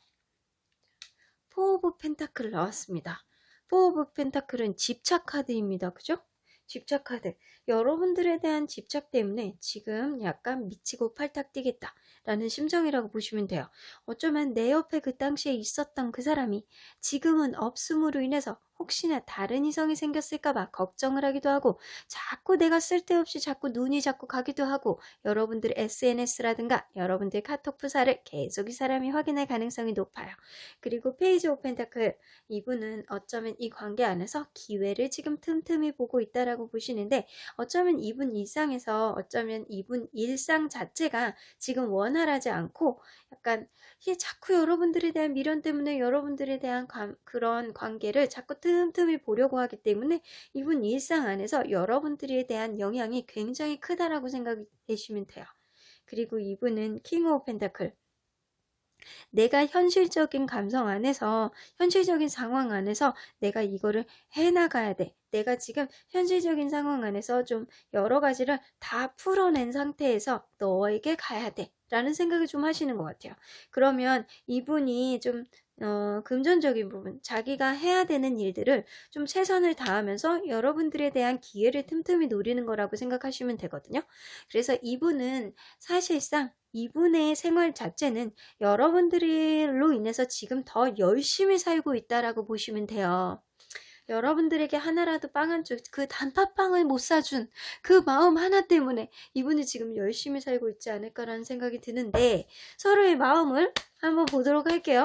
Speaker 1: 포 오브 펜타클 나왔습니다. 포 오브 펜타클은 집착 카드입니다. 그죠? 집착 카드. 여러분들에 대한 집착 때문에 지금 약간 미치고 팔딱 뛰겠다 라는 심정이라고 보시면 돼요. 어쩌면 내 옆에 그 당시에 있었던 그 사람이 지금은 없음으로 인해서 혹시나 다른 이성이 생겼을까봐 걱정을 하기도 하고 자꾸 내가 쓸데없이 자꾸 눈이 자꾸 가기도 하고 여러분들의 SNS라든가 여러분들의 카톡 프사를 계속 이 사람이 확인할 가능성이 높아요. 그리고 페이지 오브 펜타클 이분은 어쩌면 이 관계 안에서 기회를 지금 틈틈이 보고 있다라고 보시는데 어쩌면 이분 일상에서 어쩌면 이분 일상 자체가 지금 원활하지 않고 약간 자꾸 여러분들에 대한 미련 때문에 여러분들에 대한 그런 관계를 자꾸 틈틈이 보려고 하기 때문에 이분 일상 안에서 여러분들에 대한 영향이 굉장히 크다라고 생각이 되시면 돼요. 그리고 이분은 킹 오브 펜타클 내가 현실적인 감성 안에서 현실적인 상황 안에서 내가 이거를 해나가야 돼. 내가 지금 현실적인 상황 안에서 좀 여러 가지를 다 풀어낸 상태에서 너에게 가야 돼. 라는 생각을 좀 하시는 것 같아요. 그러면 이분이 좀 금전적인 부분, 자기가 해야 되는 일들을 좀 최선을 다하면서 여러분들에 대한 기회를 틈틈이 노리는 거라고 생각하시면 되거든요. 그래서 이분은 사실상 이분의 생활 자체는 여러분들로 인해서 지금 더 열심히 살고 있다라고 보시면 돼요. 여러분들에게 하나라도 빵 한 쪽, 그 단팥빵을 못 사준 그 마음 하나 때문에 이분이 지금 열심히 살고 있지 않을까라는 생각이 드는데 서로의 마음을 한번 보도록 할게요.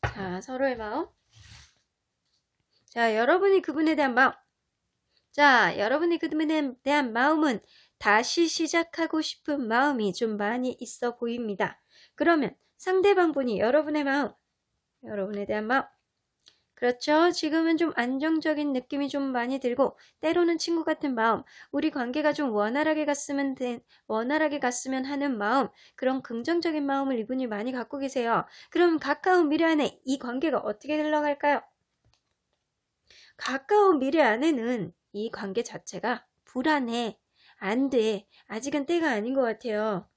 Speaker 1: 자, 서로의 마음. 자, 여러분이 그분에 대한 마음. 자, 여러분이 그분에 대한 마음은 다시 시작하고 싶은 마음이 좀 많이 있어 보입니다. 그러면 상대방분이 여러분의 마음, 여러분에 대한 마음. 그렇죠. 지금은 좀 안정적인 느낌이 좀 많이 들고 때로는 친구 같은 마음, 우리 관계가 좀 원활하게 갔으면 하는 마음, 그런 긍정적인 마음을 이분이 많이 갖고 계세요. 그럼 가까운 미래 안에 이 관계가 어떻게 흘러갈까요? 가까운 미래 안에는 이 관계 자체가 불안해, 안 돼, 아직은 때가 아닌 것 같아요.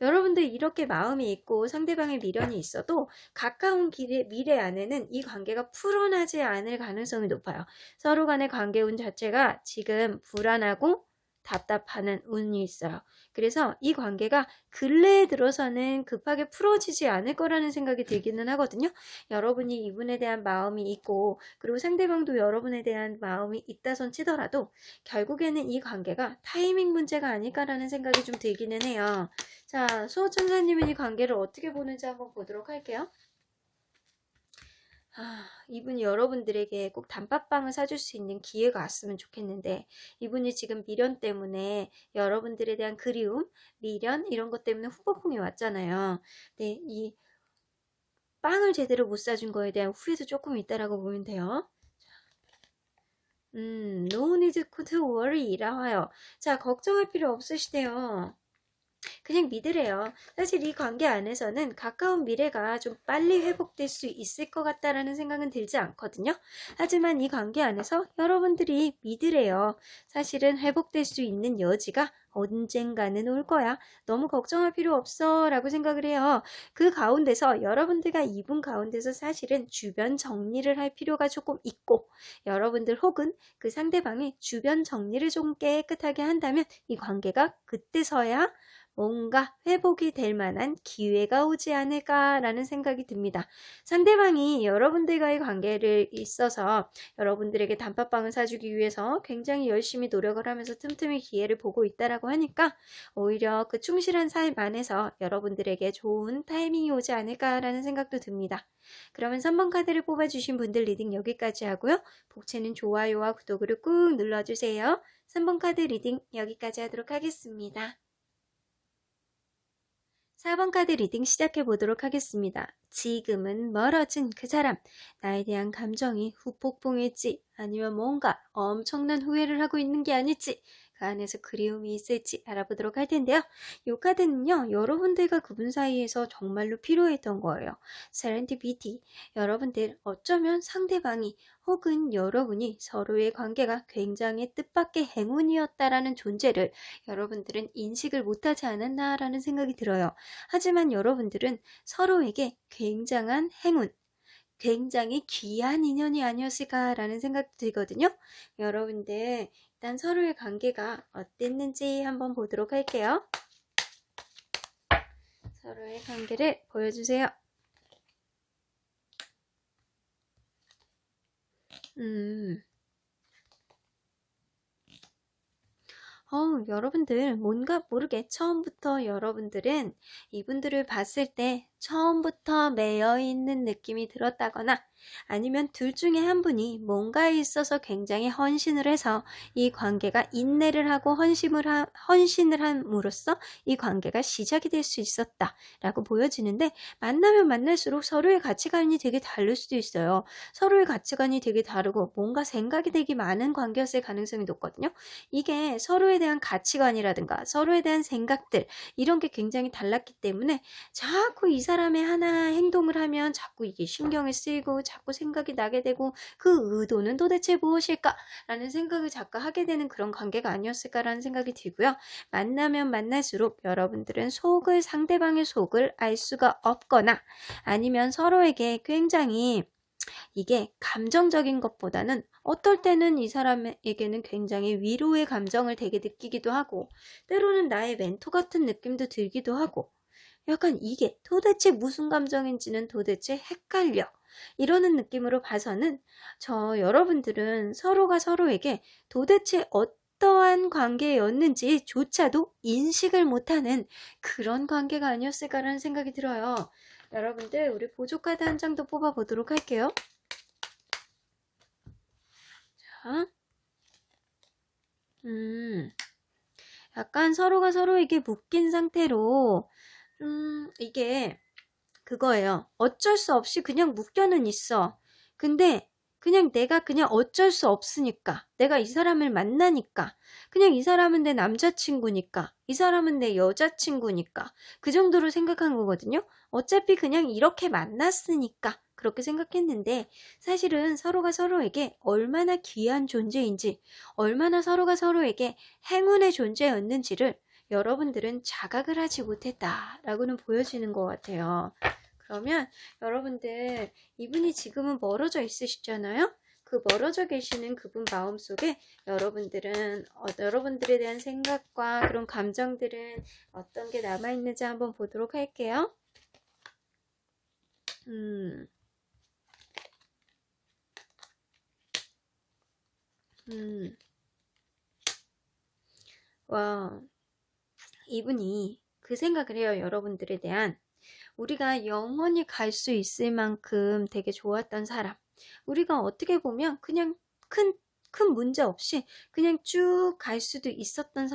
Speaker 1: 여러분들 이렇게 마음이 있고 상대방의 미련이 있어도 가까운 미래 안에는 이 관계가 풀어나지 않을 가능성이 높아요. 서로 간의 관계 운 자체가 지금 불안하고 답답하는 운이 있어요. 그래서 이 관계가 근래에 들어서는 급하게 풀어지지 않을 거라는 생각이 들기는 하거든요. 여러분이 이분에 대한 마음이 있고 그리고 상대방도 여러분에 대한 마음이 있다손 치더라도 결국에는 이 관계가 타이밍 문제가 아닐까라는 생각이 좀 들기는 해요. 자, 수호천사님은 이 관계를 어떻게 보는지 한번 보도록 할게요. 이분이 여러분들에게 꼭 단팥빵을 사줄 수 있는 기회가 왔으면 좋겠는데 이분이 지금 미련 때문에 여러분들에 대한 그리움, 미련 이런 것 때문에 후폭풍이 왔잖아요. 네, 이 빵을 제대로 못 사준 거에 대한 후회도 조금 있다라고 보면 돼요. No need to worry라고 해요. 자, 걱정할 필요 없으시대요. 그냥 믿으래요. 사실 이 관계 안에서는 가까운 미래가 좀 빨리 회복될 수 있을 것 같다라는 생각은 들지 않거든요. 하지만 이 관계 안에서 여러분들이 믿으래요. 사실은 회복될 수 있는 여지가 언젠가는 올 거야. 너무 걱정할 필요 없어 라고 생각을 해요. 그 가운데서 여러분들과 이분 가운데서 사실은 주변 정리를 할 필요가 조금 있고 여러분들 혹은 그 상대방이 주변 정리를 좀 깨끗하게 한다면 이 관계가 그때서야 뭔가 회복이 될 만한 기회가 오지 않을까라는 생각이 듭니다. 상대방이 여러분들과의 관계를 있어서 여러분들에게 단팥빵을 사주기 위해서 굉장히 열심히 노력을 하면서 틈틈이 기회를 보고 있다라고 하니까 오히려 그 충실한 삶 안에서 여러분들에게 좋은 타이밍이 오지 않을까라는 생각도 듭니다. 그러면 3번 카드를 뽑아주신 분들 리딩 여기까지 하고요. 복채는 좋아요와 구독을 꾹 눌러주세요. 3번 카드 리딩 여기까지 하도록 하겠습니다. 4번 카드 리딩 시작해 보도록 하겠습니다. 지금은 멀어진 그 사람, 나에 대한 감정이 후폭풍일지 아니면 뭔가 엄청난 후회를 하고 있는 게 아닐지 그 안에서 그리움이 있을지 알아보도록 할 텐데요. 이 카드는요. 여러분들과 그분 사이에서 정말로 필요했던 거예요. 세렌디피티. 여러분들 어쩌면 상대방이 혹은 여러분이 서로의 관계가 굉장히 뜻밖의 행운이었다라는 존재를 여러분들은 인식을 못하지 않았나라는 생각이 들어요. 하지만 여러분들은 서로에게 굉장한 행운, 굉장히 귀한 인연이 아니었을까라는 생각도 들거든요. 여러분들 일단 서로의 관계가 어땠는지 한번 보도록 할게요. 서로의 관계를 보여주세요. 여러분들 뭔가 모르게 처음부터 여러분들은 이분들을 봤을 때 처음부터 매여 있는 느낌이 들었다거나 아니면 둘 중에 한 분이 뭔가에 있어서 굉장히 헌신을 해서 이 관계가 인내를 하고 헌신을 함으로써 이 관계가 시작이 될 수 있었다 라고 보여지는데 만나면 만날수록 서로의 가치관이 되게 다를 수도 있어요. 서로의 가치관이 되게 다르고 뭔가 생각이 되게 많은 관계였을 가능성이 높거든요. 이게 서로에 대한 가치관이라든가 서로에 대한 생각들 이런 게 굉장히 달랐기 때문에 자꾸 이 사람의 하나 행동을 하면 자꾸 이게 신경을 쓰이고 자꾸 생각이 나게 되고 그 의도는 도대체 무엇일까? 라는 생각을 자꾸 하게 되는 그런 관계가 아니었을까라는 생각이 들고요. 만나면 만날수록 여러분들은 상대방의 속을 알 수가 없거나 아니면 서로에게 굉장히 이게 감정적인 것보다는 어떨 때는 이 사람에게는 굉장히 위로의 감정을 되게 느끼기도 하고 때로는 나의 멘토 같은 느낌도 들기도 하고 약간 이게 도대체 무슨 감정인지는 도대체 헷갈려 이러는 느낌으로 봐서는 여러분들은 서로가 서로에게 도대체 어떠한 관계였는지 조차도 인식을 못하는 그런 관계가 아니었을까라는 생각이 들어요. 여러분들 우리 보조카드 한 장 더 뽑아보도록 할게요. 자, 약간 서로가 서로에게 묶인 상태로 이게 그거예요. 어쩔 수 없이 그냥 묶여는 있어. 근데 그냥 내가 그냥 어쩔 수 없으니까, 내가 이 사람을 만나니까, 그냥 이 사람은 내 남자친구니까, 이 사람은 내 여자친구니까 그 정도로 생각한 거거든요. 어차피 그냥 이렇게 만났으니까 그렇게 생각했는데, 사실은 서로가 서로에게 얼마나 귀한 존재인지, 얼마나 서로가 서로에게 행운의 존재였는지를 여러분들은 자각을 하지 못했다라고는 보여지는 것 같아요. 그러면 여러분들, 이분이 지금은 멀어져 있으시잖아요. 그 멀어져 계시는 그분 마음속에 여러분들은 여러분들에 대한 생각과 그런 감정들은 어떤 게 남아있는지 한번 보도록 할게요. 와, 이분이 그 생각을 해요. 여러분들에 대한. 우리가 영원히 갈 수 있을 만큼 되게 좋았던 사람. 우리가 어떻게 보면 그냥 큰 문제 없이 그냥 쭉 갈 수도 있었던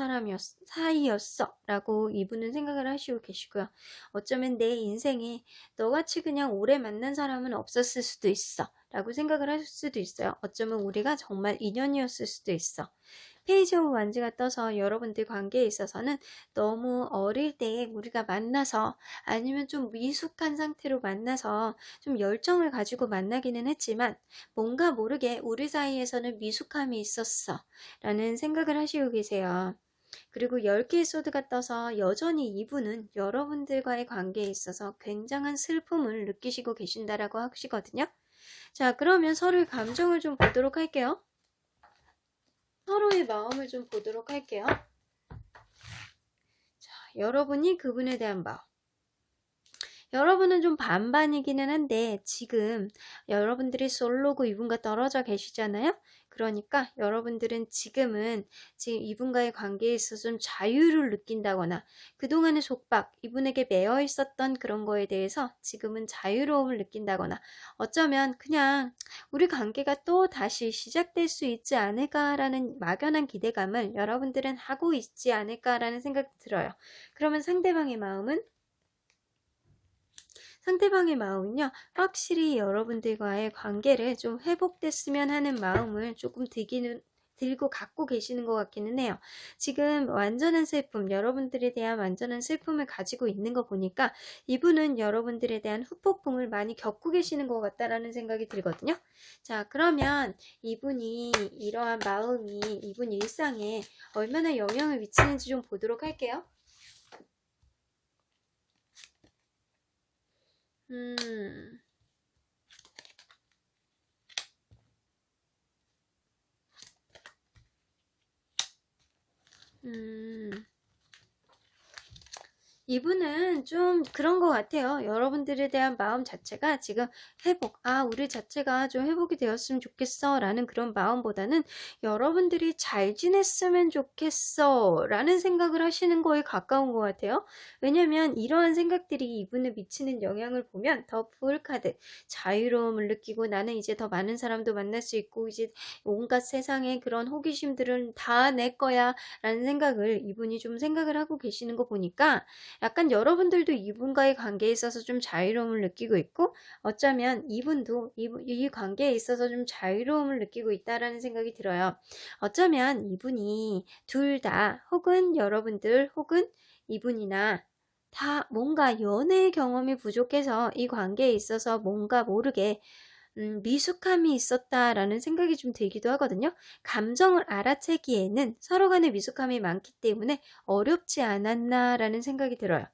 Speaker 1: 사이였어. 라고 이분은 생각을 하시고 계시고요. 어쩌면 내 인생에 너같이 그냥 오래 만난 사람은 없었을 수도 있어. 라고 생각을 하실 수도 있어요. 어쩌면 우리가 정말 인연이었을 수도 있어. 페이지 오브 완즈가 떠서 여러분들 관계에 있어서는 너무 어릴 때에 우리가 만나서 아니면 좀 미숙한 상태로 만나서 좀 열정을 가지고 만나기는 했지만 뭔가 모르게 우리 사이에서는 미숙함이 있었어 라는 생각을 하시고 계세요. 그리고 10개의 소드가 떠서 여전히 이분은 여러분들과의 관계에 있어서 굉장한 슬픔을 느끼시고 계신다라고 하시거든요. 자, 그러면 서로의 감정을 좀 보도록 할게요. 서로의 마음을 좀 보도록 할게요. 자, 여러분이 그분에 대한 마음. 여러분은 좀 반반이기는 한데 지금 여러분들이 솔로고 이분과 떨어져 계시잖아요. 그러니까 여러분들은 지금 이분과의 관계에 있어서 좀 자유를 느낀다거나 그동안의 속박, 이분에게 매여 있었던 그런 거에 대해서 지금은 자유로움을 느낀다거나 어쩌면 그냥 우리 관계가 또 다시 시작될 수 있지 않을까라는 막연한 기대감을 여러분들은 하고 있지 않을까라는 생각이 들어요. 그러면 상대방의 마음은요, 확실히 여러분들과의 관계를 좀 회복됐으면 하는 마음을 조금 들고 갖고 계시는 것 같기는 해요. 지금 완전한 슬픔, 여러분들에 대한 완전한 슬픔을 가지고 있는 거 보니까 이분은 여러분들에 대한 후폭풍을 많이 겪고 계시는 것 같다라는 생각이 들거든요. 자, 그러면 이분이 이러한 마음이 이분 일상에 얼마나 영향을 미치는지 좀 보도록 할게요. 이분은 좀 그런 것 같아요. 여러분들에 대한 마음 자체가 지금 우리 자체가 좀 회복이 되었으면 좋겠어 라는 그런 마음보다는 여러분들이 잘 지냈으면 좋겠어 라는 생각을 하시는 거에 가까운 것 같아요. 왜냐면 이러한 생각들이 이분을 미치는 영향을 보면 더 풀카드, 자유로움을 느끼고 나는 이제 더 많은 사람도 만날 수 있고 이제 온갖 세상의 그런 호기심들은 다 내 거야 라는 생각을 이분이 좀 생각을 하고 계시는 거 보니까 약간 여러분들도 이분과의 관계에 있어서 좀 자유로움을 느끼고 있고 어쩌면 이분도 이 관계에 있어서 좀 자유로움을 느끼고 있다라는 생각이 들어요. 어쩌면 이분이 둘 다 혹은 여러분들 혹은 이분이나 다 뭔가 연애 경험이 부족해서 이 관계에 있어서 뭔가 모르게 미숙함이 있었다라는 생각이 좀 들기도 하거든요. 감정을 알아채기에는 서로 간의 미숙함이 많기 때문에 어렵지 않았나라는 생각이 들어요.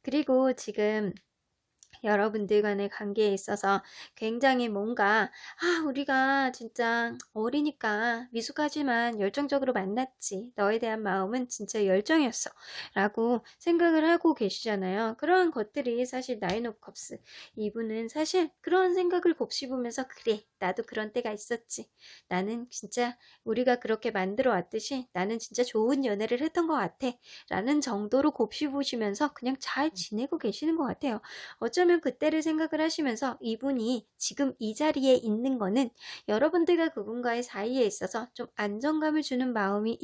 Speaker 1: 그리고 지금 여러분들 간의 관계에 있어서 굉장히 뭔가 우리가 진짜 어리니까 미숙하지만 열정적으로 만났지. 너에 대한 마음은 진짜 열정이었어. 라고 생각을 하고 계시잖아요. 그러한 것들이 사실 나인 오브 컵스. 이분은 사실 그런 생각을 곱씹으면서 그래. 나도 그런 때가 있었지. 나는 진짜 우리가 그렇게 만들어 왔듯이 나는 진짜 좋은 연애를 했던 것 같아. 라는 정도로 곱씹으시면서 그냥 잘 지내고 계시는 것 같아요. 어쩌면 그때를 생각을 하시면서 이분이 지금 이 자리에 있는 거는 여러분들과 그분과의 사이에 있어서 좀 안정감을 주는 마음이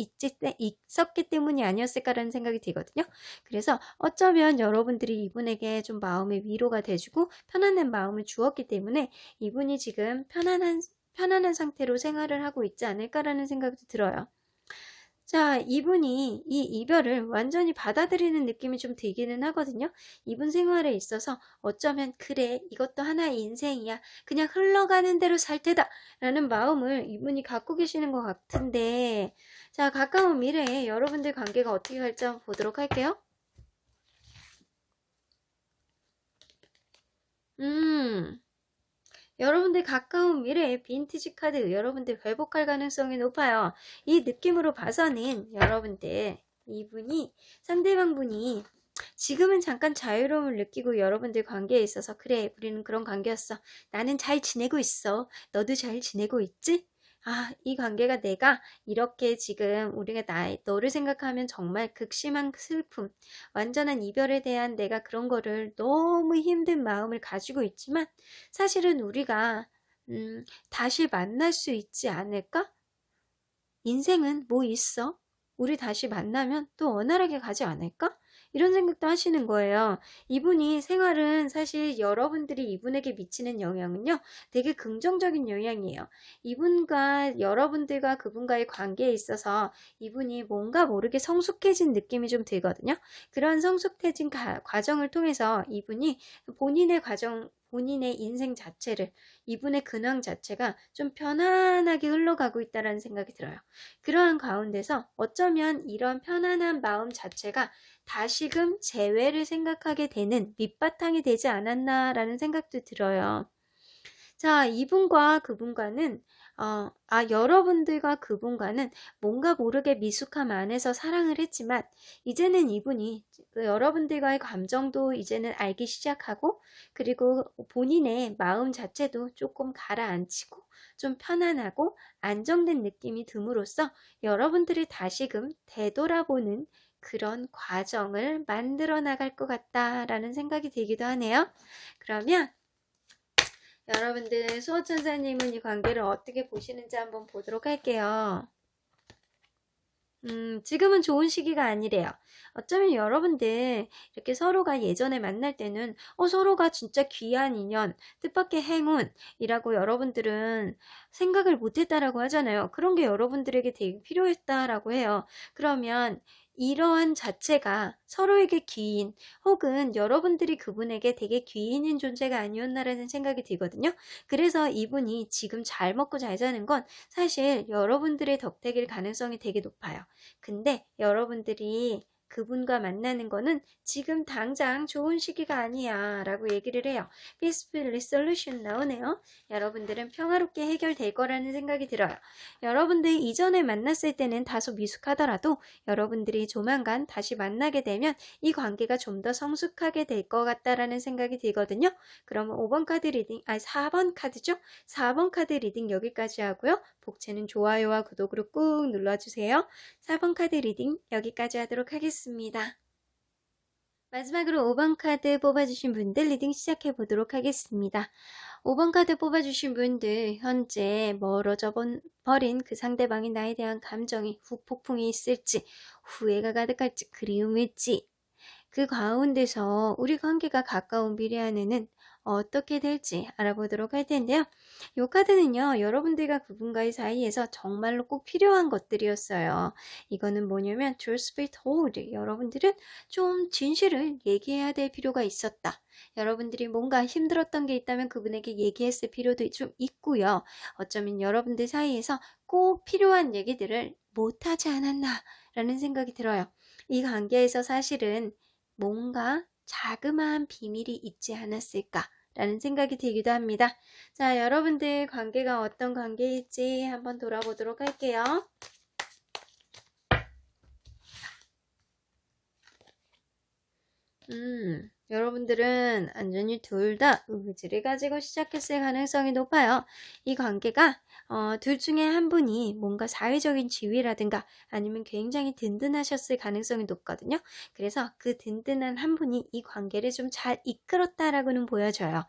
Speaker 1: 있었기 때문이 아니었을까라는 생각이 들거든요. 그래서 어쩌면 여러분들이 이분에게 좀 마음의 위로가 돼주고 편안한 마음을 주었기 때문에 이분이 지금 편안한 상태로 생활을 하고 있지 않을까라는 생각도 들어요. 자, 이분이 이 이별을 완전히 받아들이는 느낌이 좀 들기는 하거든요. 이분 생활에 있어서 어쩌면 그래, 이것도 하나의 인생이야. 그냥 흘러가는 대로 살 테다. 라는 마음을 이분이 갖고 계시는 것 같은데, 자, 가까운 미래에 여러분들 관계가 어떻게 갈지 한번 보도록 할게요. 여러분들 가까운 미래에 빈티지 카드 여러분들 회복할 가능성이 높아요. 이 느낌으로 봐서는 여러분들 이분이 상대방분이 지금은 잠깐 자유로움을 느끼고 여러분들 관계에 있어서 그래 우리는 그런 관계였어. 나는 잘 지내고 있어. 너도 잘 지내고 있지? 아, 이 관계가 내가 이렇게 지금 우리가 너를 생각하면 정말 극심한 슬픔, 완전한 이별에 대한 내가 그런 거를 너무 힘든 마음을 가지고 있지만 사실은 우리가 다시 만날 수 있지 않을까? 인생은 뭐 있어? 우리 다시 만나면 또 원활하게 가지 않을까? 이런 생각도 하시는 거예요. 이분이 생활은 사실 여러분들이 이분에게 미치는 영향은요, 되게 긍정적인 영향이에요. 이분과 여러분들과 그분과의 관계에 있어서 이분이 뭔가 모르게 성숙해진 느낌이 좀 들거든요. 그런 성숙해진 과정을 통해서 이분이 본인의 인생 자체를, 이분의 근황 자체가 좀 편안하게 흘러가고 있다는 생각이 들어요. 그러한 가운데서 어쩌면 이런 편안한 마음 자체가 다시금 재회를 생각하게 되는 밑바탕이 되지 않았나라는 생각도 들어요. 자, 이분과 그분과는 여러분들과 그분과는 뭔가 모르게 미숙함 안에서 사랑을 했지만 이제는 이분이 여러분들과의 감정도 이제는 알기 시작하고 그리고 본인의 마음 자체도 조금 가라앉히고 좀 편안하고 안정된 느낌이 듦으로써 여러분들이 다시금 되돌아보는 그런 과정을 만들어 나갈 것 같다라는 생각이 들기도 하네요. 그러면 여러분들 수호천사님은 이 관계를 어떻게 보시는지 한번 보도록 할게요. 지금은 좋은 시기가 아니래요. 어쩌면 여러분들 이렇게 서로가 예전에 만날 때는 서로가 진짜 귀한 인연, 뜻밖의 행운이라고 여러분들은 생각을 못했다라고 하잖아요. 그런 게 여러분들에게 되게 필요했다라고 해요. 그러면 이러한 자체가 서로에게 귀인 혹은 여러분들이 그분에게 되게 귀인인 존재가 아니었나라는 생각이 들거든요. 그래서 이분이 지금 잘 먹고 잘 사는 건 사실 여러분들의 덕택일 가능성이 되게 높아요. 근데 여러분들이 그분과 만나는 거는 지금 당장 좋은 시기가 아니야 라고 얘기를 해요. Peaceful Resolution 나오네요. 여러분들은 평화롭게 해결될 거라는 생각이 들어요. 여러분들 이전에 만났을 때는 다소 미숙하더라도 여러분들이 조만간 다시 만나게 되면 이 관계가 좀 더 성숙하게 될 것 같다라는 생각이 들거든요. 그러면 5번 카드 리딩, 4번 카드죠? 4번 카드 리딩 여기까지 하고요. 복채는 좋아요와 구독으로 꾹 눌러주세요. 4번 카드 리딩 여기까지 하도록 하겠습니다. 마지막으로 5번 카드 뽑아주신 분들 리딩 시작해 보도록 하겠습니다. 5번 카드 뽑아주신 분들 현재 멀어져 버린 그 상대방이 나에 대한 감정이 후폭풍이 있을지 후회가 가득할지 그리움일지 그 가운데서 우리 관계가 가까운 미래 안에는 어떻게 될지 알아보도록 할 텐데요. 이 카드는요. 여러분들과 그분과의 사이에서 정말로 꼭 필요한 것들이었어요. 이거는 뭐냐면 truth be told. 여러분들은 좀 진실을 얘기해야 될 필요가 있었다. 여러분들이 뭔가 힘들었던 게 있다면 그분에게 얘기했을 필요도 좀 있고요. 어쩌면 여러분들 사이에서 꼭 필요한 얘기들을 못하지 않았나 라는 생각이 들어요. 이 관계에서 사실은 뭔가 자그마한 비밀이 있지 않았을까 라는 생각이 들기도 합니다. 자, 여러분들 관계가 어떤 관계일지 한번 돌아보도록 할게요. 여러분들은 완전히 둘 다 의지를 가지고 시작했을 가능성이 높아요. 이 관계가 둘 중에 한 분이 뭔가 사회적인 지위라든가 아니면 굉장히 든든하셨을 가능성이 높거든요. 그래서 그 든든한 한 분이 이 관계를 좀 잘 이끌었다라고는 보여져요.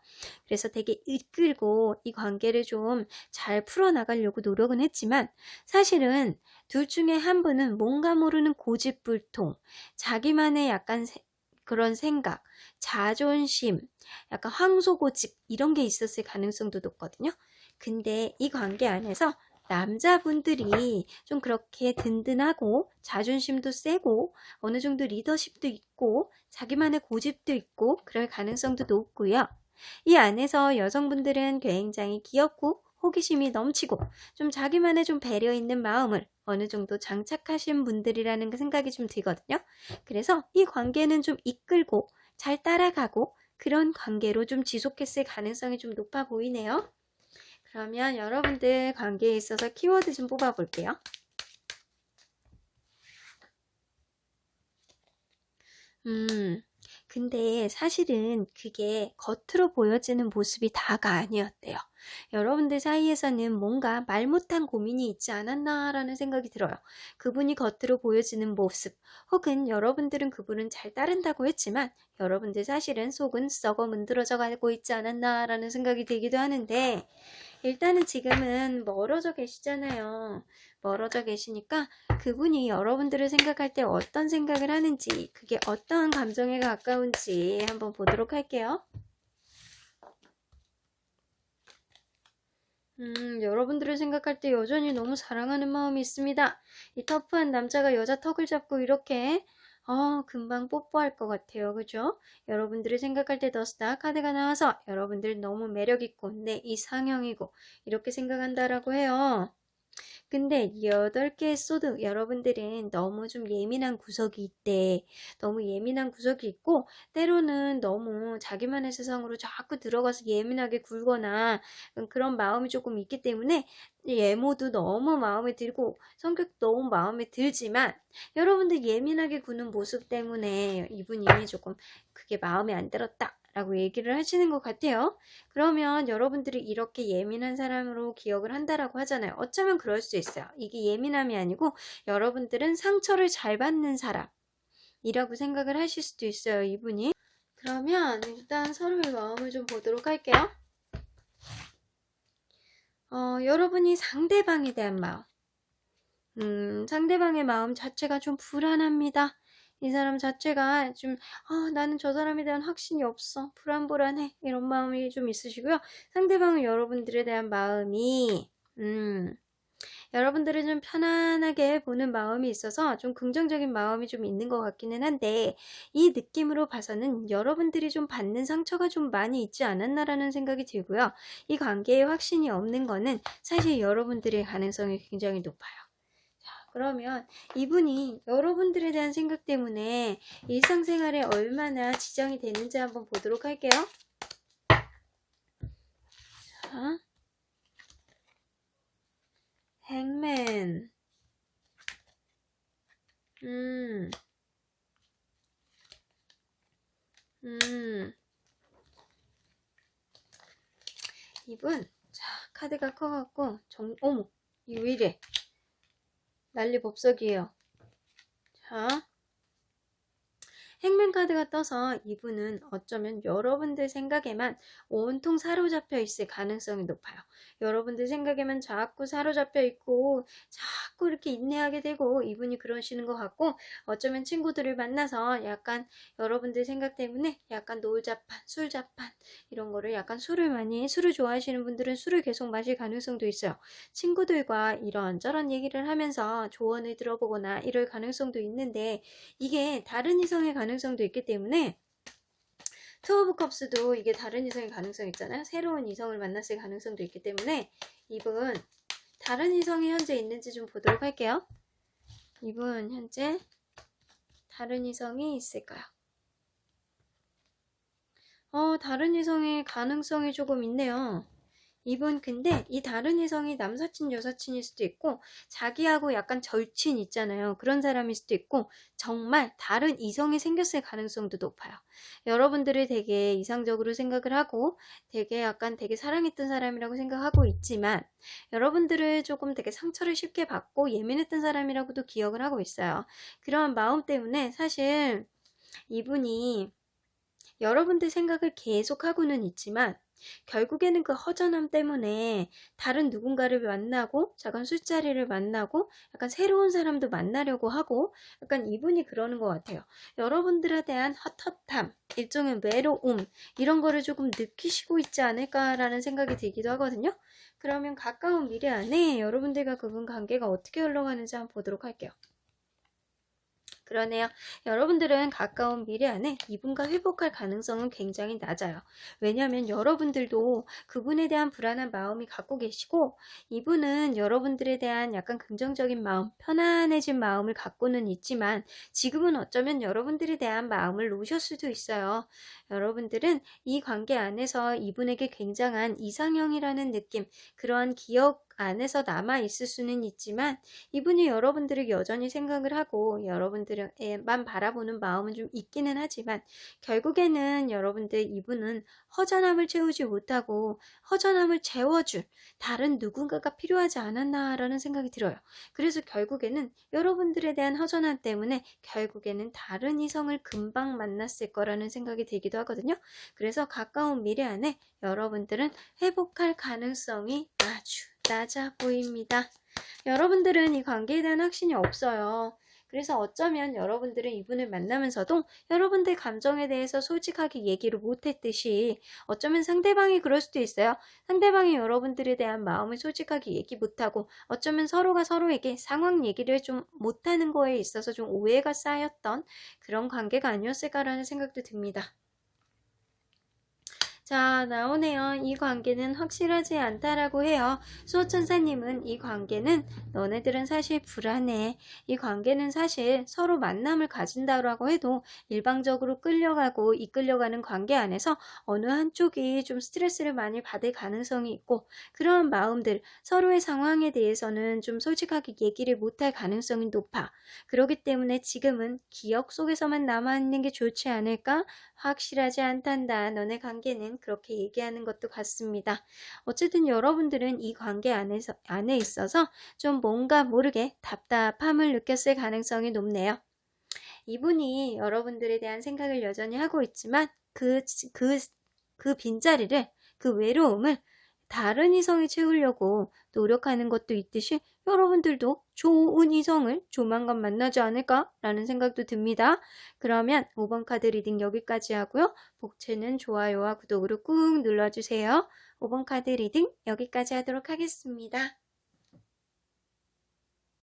Speaker 1: 그래서 되게 이끌고 이 관계를 좀 잘 풀어나가려고 노력은 했지만 사실은 둘 중에 한 분은 뭔가 모르는 고집불통, 자기만의 약간 그런 생각, 자존심, 약간 황소고집 이런 게 있었을 가능성도 높거든요. 근데 이 관계 안에서 남자분들이 좀 그렇게 든든하고 자존심도 세고 어느 정도 리더십도 있고 자기만의 고집도 있고 그럴 가능성도 높고요. 이 안에서 여성분들은 굉장히 귀엽고 호기심이 넘치고 좀 자기만의 좀 배려 있는 마음을 어느 정도 장착하신 분들이라는 생각이 좀 들거든요. 그래서 이 관계는 좀 이끌고 잘 따라가고 그런 관계로 좀 지속했을 가능성이 좀 높아 보이네요. 그러면 여러분들 관계에 있어서 키워드 좀 뽑아볼게요. 근데 사실은 그게 겉으로 보여지는 모습이 다가 아니었대요. 여러분들 사이에서는 뭔가 말 못한 고민이 있지 않았나라는 생각이 들어요. 그분이 겉으로 보여지는 모습, 혹은 여러분들은 그분은 잘 따른다고 했지만 여러분들 사실은 속은 썩어 문드러져 가고 있지 않았나라는 생각이 들기도 하는데 일단은 지금은 멀어져 계시잖아요. 멀어져 계시니까 그분이 여러분들을 생각할 때 어떤 생각을 하는지, 그게 어떠한 감정에 가까운지 한번 보도록 할게요. 여러분들을 생각할 때 여전히 너무 사랑하는 마음이 있습니다. 이 터프한 남자가 여자 턱을 잡고 이렇게 금방 뽀뽀할 것 같아요. 그죠? 여러분들을 생각할 때 더 스타 카드가 나와서 여러분들 너무 매력있고 내 이상형이고 이렇게 생각한다라고 해요. 근데 8개의 소드 여러분들은 너무 좀 예민한 구석이 있대. 너무 예민한 구석이 있고 때로는 너무 자기만의 세상으로 자꾸 들어가서 예민하게 굴거나 그런 마음이 조금 있기 때문에 예모도 너무 마음에 들고 성격도 너무 마음에 들지만 여러분들 예민하게 구는 모습 때문에 이분이 조금 그게 마음에 안 들었다 라고 얘기를 하시는 것 같아요. 그러면 여러분들이 이렇게 예민한 사람으로 기억을 한다라고 하잖아요. 어쩌면 그럴 수 있어요. 이게 예민함이 아니고 여러분들은 상처를 잘 받는 사람이라고 생각을 하실 수도 있어요. 이분이. 그러면 일단 서로의 마음을 좀 보도록 할게요. 여러분이 상대방에 대한 마음. 상대방의 마음 자체가 좀 불안합니다. 이 사람 자체가 좀 나는 저 사람에 대한 확신이 없어. 불안불안해. 이런 마음이 좀 있으시고요. 상대방은 여러분들에 대한 마음이 여러분들을 좀 편안하게 보는 마음이 있어서 좀 긍정적인 마음이 좀 있는 것 같기는 한데 이 느낌으로 봐서는 여러분들이 좀 받는 상처가 좀 많이 있지 않았나라는 생각이 들고요. 이 관계에 확신이 없는 거는 사실 여러분들의 가능성이 굉장히 높아요. 그러면 이분이 여러분들에 대한 생각 때문에 일상생활에 얼마나 지장이 되는지 한번 보도록 할게요. 자, 행맨. 이분, 자, 카드가 커갖고, 어머, 이거 왜 이래? 난리 법석이에요. 자, 행맨 카드가 떠서 이분은 어쩌면 여러분들 생각에만 온통 사로잡혀 있을 가능성이 높아요. 여러분들 생각에만 자꾸 사로잡혀 있고 자꾸 이렇게 인내하게 되고 이분이 그러시는 것 같고 어쩌면 친구들을 만나서 약간 여러분들 생각 때문에 약간 놀자판, 술자판 이런 거를 약간 술을 좋아하시는 분들은 술을 계속 마실 가능성도 있어요. 친구들과 이런저런 얘기를 하면서 조언을 들어보거나 이럴 가능성도 있는데 이게 다른 이성의 가능성도 있기 때문에 투 오브 컵스도 이게 다른 이성의 가능성 있잖아요. 새로운 이성을 만났을 가능성도 있기 때문에 이분 다른 이성이 현재 있는지 좀 보도록 할게요. 이분 현재 다른 이성이 있을까요? 다른 이성의 가능성이 조금 있네요. 이분 근데 이 다른 이성이 남사친 여사친일 수도 있고 자기하고 약간 절친 있잖아요. 그런 사람일 수도 있고 정말 다른 이성이 생겼을 가능성도 높아요. 여러분들을 되게 이상적으로 생각을 하고 되게 약간 되게 사랑했던 사람이라고 생각하고 있지만 여러분들을 조금 되게 상처를 쉽게 받고 예민했던 사람이라고도 기억을 하고 있어요. 그런 마음 때문에 사실 이분이 여러분들 생각을 계속하고는 있지만 결국에는 그 허전함 때문에 다른 누군가를 만나고 작은 술자리를 만나고 약간 새로운 사람도 만나려고 하고 약간 이분이 그러는 것 같아요. 여러분들에 대한 헛헛함, 일종의 외로움 이런 거를 조금 느끼시고 있지 않을까라는 생각이 들기도 하거든요. 그러면 가까운 미래 안에 여러분들과 그분 관계가 어떻게 흘러가는지 한번 보도록 할게요. 그러네요. 여러분들은 가까운 미래 안에 이분과 회복할 가능성은 굉장히 낮아요. 왜냐하면 여러분들도 그분에 대한 불안한 마음이 갖고 계시고 이분은 여러분들에 대한 약간 긍정적인 마음, 편안해진 마음을 갖고는 있지만 지금은 어쩌면 여러분들에 대한 마음을 놓으실 수도 있어요. 여러분들은 이 관계 안에서 이분에게 굉장한 이상형이라는 느낌, 그런 기억 안에서 남아 있을 수는 있지만 이분이 여러분들을 여전히 생각을 하고 여러분들만 바라보는 마음은 좀 있기는 하지만 결국에는 여러분들 이분은 허전함을 채우지 못하고 허전함을 채워줄 다른 누군가가 필요하지 않았나라는 생각이 들어요. 그래서 결국에는 여러분들에 대한 허전함 때문에 결국에는 다른 이성을 금방 만났을 거라는 생각이 들기도 하거든요. 그래서 가까운 미래 안에 여러분들은 회복할 가능성이 아주 낮아 보입니다. 여러분들은 이 관계에 대한 확신이 없어요. 그래서 어쩌면 여러분들은 이분을 만나면서도 여러분들 감정에 대해서 솔직하게 얘기를 못했듯이 어쩌면 상대방이 그럴 수도 있어요. 상대방이 여러분들에 대한 마음을 솔직하게 얘기 못하고 어쩌면 서로가 서로에게 상황 얘기를 좀 못하는 거에 있어서 좀 오해가 쌓였던 그런 관계가 아니었을까라는 생각도 듭니다. 자, 나오네요. 이 관계는 확실하지 않다라고 해요. 수호천사님은 이 관계는 너네들은 사실 불안해. 이 관계는 사실 서로 만남을 가진다라고 해도 일방적으로 끌려가고 이끌려가는 관계 안에서 어느 한쪽이 좀 스트레스를 많이 받을 가능성이 있고 그런 마음들, 서로의 상황에 대해서는 좀 솔직하게 얘기를 못할 가능성이 높아. 그렇기 때문에 지금은 기억 속에서만 남아있는 게 좋지 않을까? 확실하지 않단다. 너네 관계는 그렇게 얘기하는 것도 같습니다. 어쨌든 여러분들은 이 관계 안에 있어서 좀 뭔가 모르게 답답함을 느꼈을 가능성이 높네요. 이분이 여러분들에 대한 생각을 여전히 하고 있지만 그 빈자리를, 그 외로움을 다른 이성이 채우려고 노력하는 것도 있듯이 여러분들도 좋은 이성을 조만간 만나지 않을까라는 생각도 듭니다. 그러면 5번 카드 리딩 여기까지 하고요. 복채는 좋아요와 구독으로 꾹 눌러주세요. 5번 카드 리딩 여기까지 하도록 하겠습니다.